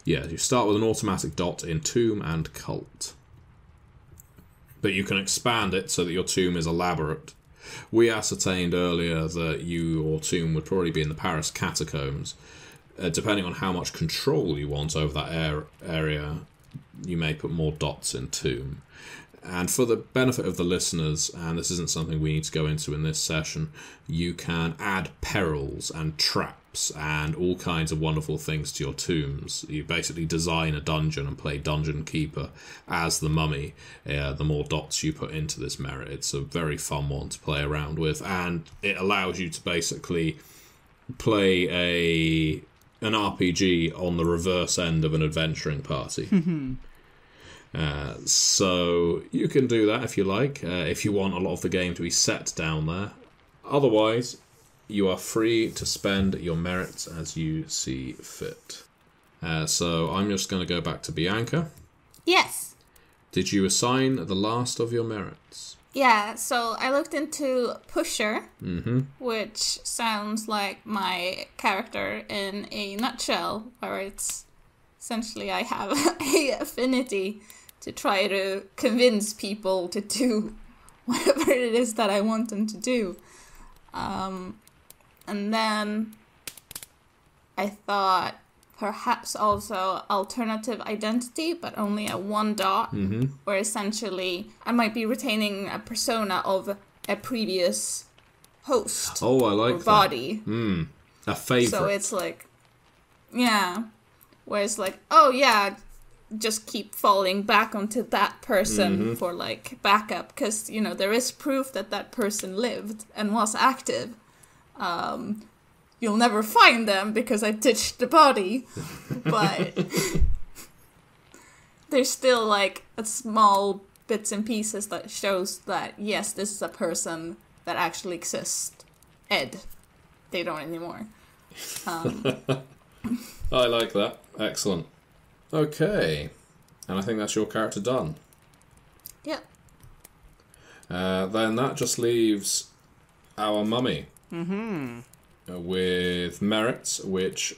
Yeah, you start with an automatic dot in tomb and cult. But you can expand it so that your tomb is elaborate. We ascertained earlier that your tomb would probably be in the Paris catacombs. Depending on how much control you want over that area, you may put more dots in tomb. And for the benefit of the listeners, and this isn't something we need to go into in this session, you can add perils and traps and all kinds of wonderful things to your tombs. You basically design a dungeon and play dungeon keeper as the mummy. The more dots you put into this merit, it's a very fun one to play around with, and it allows you to basically play an RPG on the reverse end of an adventuring party. So you can do that if you like, if you want a lot of the game to be set down there. Otherwise, you are free to spend your merits as you see fit. So I'm just going to go back to Bianca. Yes. Did you assign the last of your merits? Yeah, so I looked into Pusher, which sounds like my character in a nutshell, where it's essentially I have a affinity to try to convince people to do whatever it is that I want them to do. And then I thought perhaps also alternative identity, but only at 1 dot, where essentially I might be retaining a persona of a previous host. Oh, I like or that. body. A favourite. So it's like, yeah, where it's like, oh yeah, just keep falling back onto that person for like backup, because you know there is proof that that person lived and was active. You'll never find them because I ditched the body, but there's still like a small bits and pieces that shows that yes, this is a person that actually exists. Ed, they don't anymore. I like that. Excellent. Okay, and I think that's your character done. Yep. Then that just leaves our mummy. With merits, which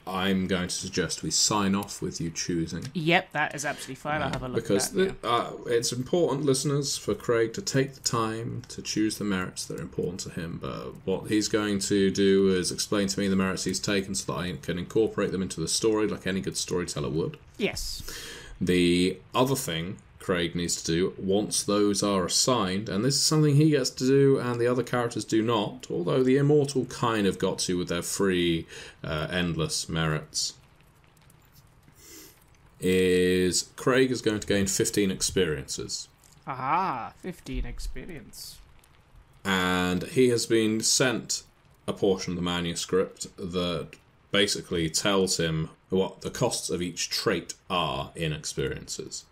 I'm going to suggest we sign off with you choosing. Yep, that is absolutely fine. I'll have a look because at that. It's important, listeners, for Craig to take the time to choose the merits that are important to him. But what he's going to do is explain to me the merits he's taken so that I can incorporate them into the story like any good storyteller would. Yes. The other thing Craig needs to do once those are assigned, and this is something he gets to do and the other characters do not, although the Immortal kind of got to with their free endless merits, is Craig is going to gain 15 experiences. Aha, 15 experience. And he has been sent a portion of the manuscript that basically tells him what the costs of each trait are in experiences.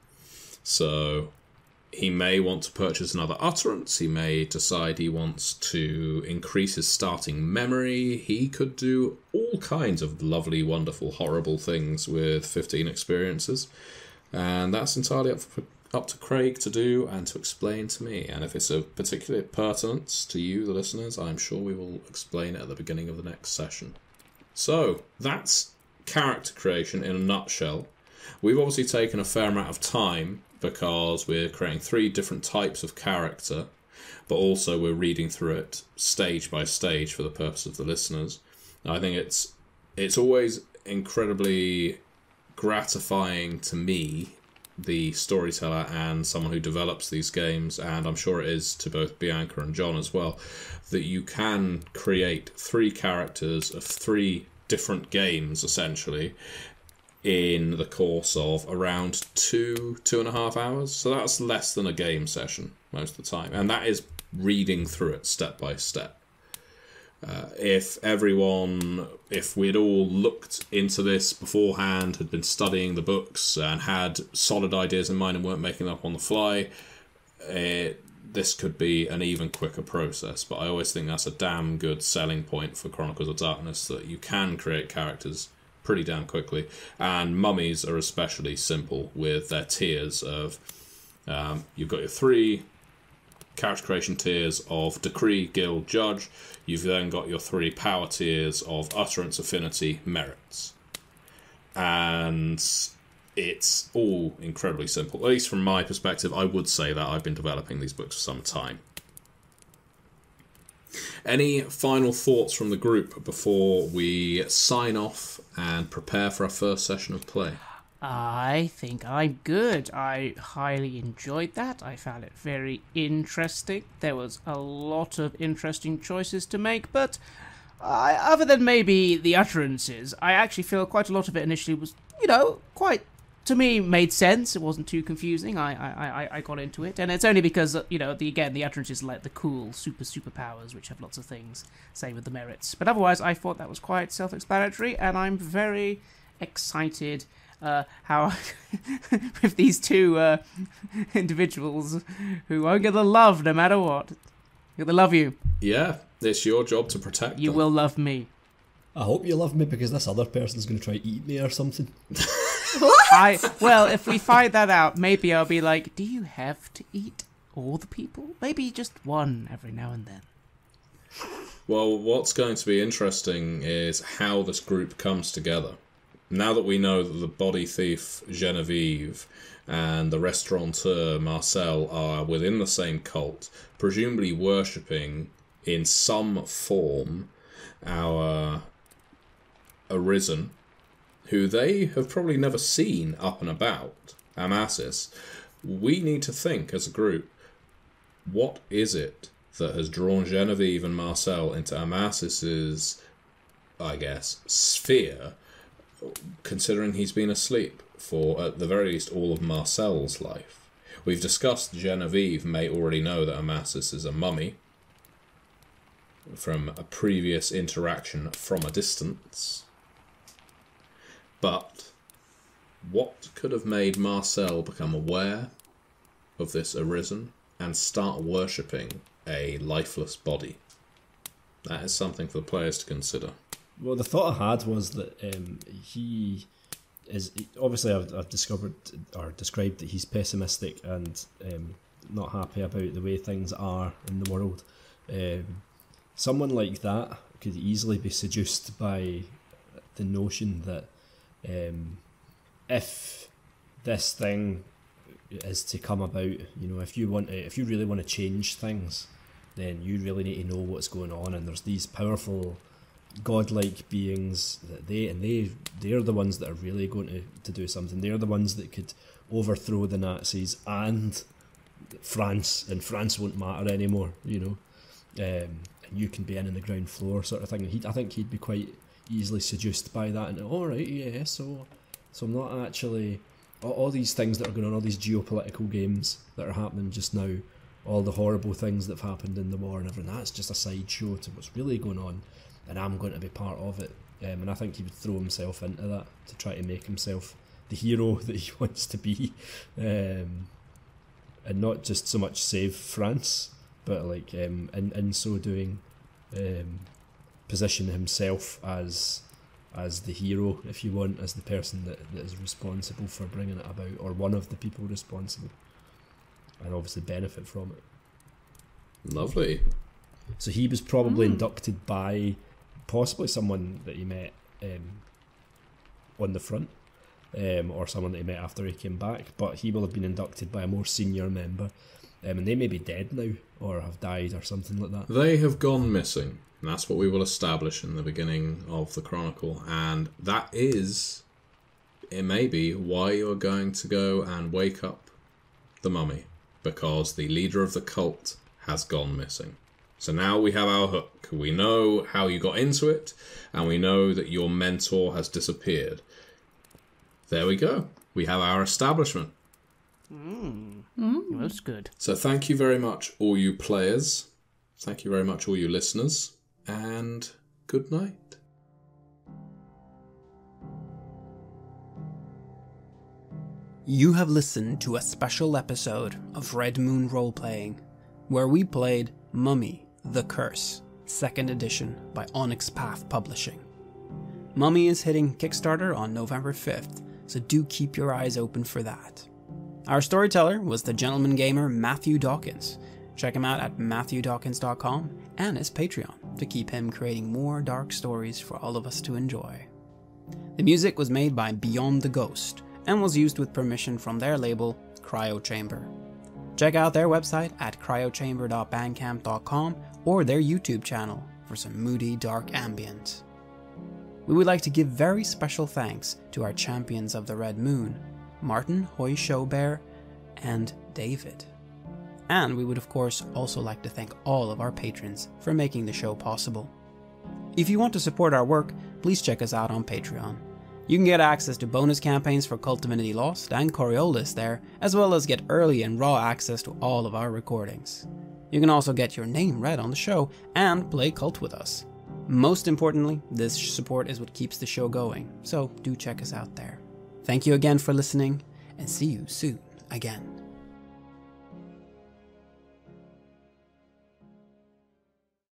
So he may want to purchase another utterance. He may decide he wants to increase his starting memory. He could do all kinds of lovely, wonderful, horrible things with 15 experiences. And that's entirely up to Craig to do and to explain to me. And if it's of particular pertinence to you, the listeners, I'm sure we will explain it at the beginning of the next session. So that's character creation in a nutshell. We've obviously taken a fair amount of time because we're creating 3 different types of character, but also we're reading through it stage by stage for the purpose of the listeners. I think it's always incredibly gratifying to me, the storyteller and someone who develops these games, and I'm sure it is to both Bianca and John as well, that you can create 3 characters of 3 different games, essentially, in the course of around 2.5 hours. So that's less than a game session most of the time. And that is reading through it step by step. If we'd all looked into this beforehand, had been studying the books and had solid ideas in mind and weren't making them up on the fly, this could be an even quicker process. But I always think that's a damn good selling point for Chronicles of Darkness, that you can create characters pretty damn quickly. And mummies are especially simple with their tiers of... you've got your 3 character creation tiers of Decree, Guild, Judge. You've then got your 3 power tiers of Utterance, Affinity, Merits. And it's all incredibly simple. At least from my perspective, I would say that I've been developing these books for some time. Any final thoughts from the group before we sign off and prepare for our first session of play? I think I'm good. I highly enjoyed that. I found it very interesting. There was a lot of interesting choices to make, but other than maybe the utterances, I actually feel quite a lot of it initially was, quite, to me, made sense. It wasn't too confusing. I got into it, and it's only because, the utterances like the cool superpowers, which have lots of things. Same with the merits. But otherwise, I thought that was quite self-explanatory, and I'm very excited how with these 2 individuals who I'm gonna love no matter what. I'm gonna love you. Yeah, it's your job to protect them. You will love me. I hope you love me because this other person's going to try to eat me or something. Well, if we find that out, maybe I'll be like, do you have to eat all the people? Maybe just one every now and then. Well, what's going to be interesting is how this group comes together. Now that we know that the body thief Genevieve and the restaurateur Marcel are within the same cult, presumably worshipping in some form our Arisen, who they have probably never seen up and about, Amasis, we need to think as a group, what is it that has drawn Genevieve and Marcel into Amasis's, I guess, sphere, considering he's been asleep for, at the very least, all of Marcel's life. We've discussed Genevieve may already know that Amasis is a mummy from a previous interaction from a distance. But what could have made Marcel become aware of this Arisen and start worshipping a lifeless body? That is something for the players to consider. Well, the thought I had was that he is... Obviously, I've discovered or described that he's pessimistic and not happy about the way things are in the world. Someone like that could easily be seduced by the notion that if this thing is to come about, if you really want to change things, then you really need to know what's going on. And there's these powerful godlike beings that they're the ones that are really going to do something. They're the ones that could overthrow the Nazis and France won't matter anymore. And you can be in the ground floor sort of thing. And I think he'd be quite easily seduced by that. And all right, yeah, so I'm not actually all these things that are going on, all these geopolitical games that are happening just now, all the horrible things that have happened in the war and everything. That's just a sideshow to what's really going on, and I'm going to be part of it. And I think he would throw himself into that to try to make himself the hero that he wants to be, and not just so much save France, but like in so doing, position himself as the hero, if you want, as the person that is responsible for bringing it about, or one of the people responsible, and obviously benefit from it. Lovely. So he was probably inducted by possibly someone that he met on the front, or someone that he met after he came back, but he will have been inducted by a more senior member, and they may be dead now or have died or something like that. They have gone missing, and that's what we will establish in the beginning of the Chronicle, and that is, it may be, why you're going to go and wake up the mummy, because the leader of the cult has gone missing. So now we have our hook. We know how you got into it, and we know that your mentor has disappeared. There we go. We have our establishment. That's good. So thank you very much, all you players. Thank you very much, all you listeners. And good night. You have listened to a special episode of Red Moon Role-Playing, where we played Mummy, The Curse, 2nd edition by Onyx Path Publishing. Mummy is hitting Kickstarter on November 5th, so do keep your eyes open for that. Our storyteller was the gentleman gamer Matthew Dawkins. Check him out at MatthewDawkins.com and his Patreon to keep him creating more dark stories for all of us to enjoy. The music was made by Beyond the Ghost and was used with permission from their label, Cryo Chamber. Check out their website at cryochamber.bandcamp.com or their YouTube channel for some moody, dark ambient. We would like to give very special thanks to our champions of the Red Moon, Martin Hoy Showbear and David. And we would of course also like to thank all of our patrons for making the show possible. If you want to support our work, please check us out on Patreon. You can get access to bonus campaigns for Cult Divinity Lost and Coriolis there, as well as get early and raw access to all of our recordings. You can also get your name read on the show and play Cult with us. Most importantly, this support is what keeps the show going, so do check us out there. Thank you again for listening, and see you soon again.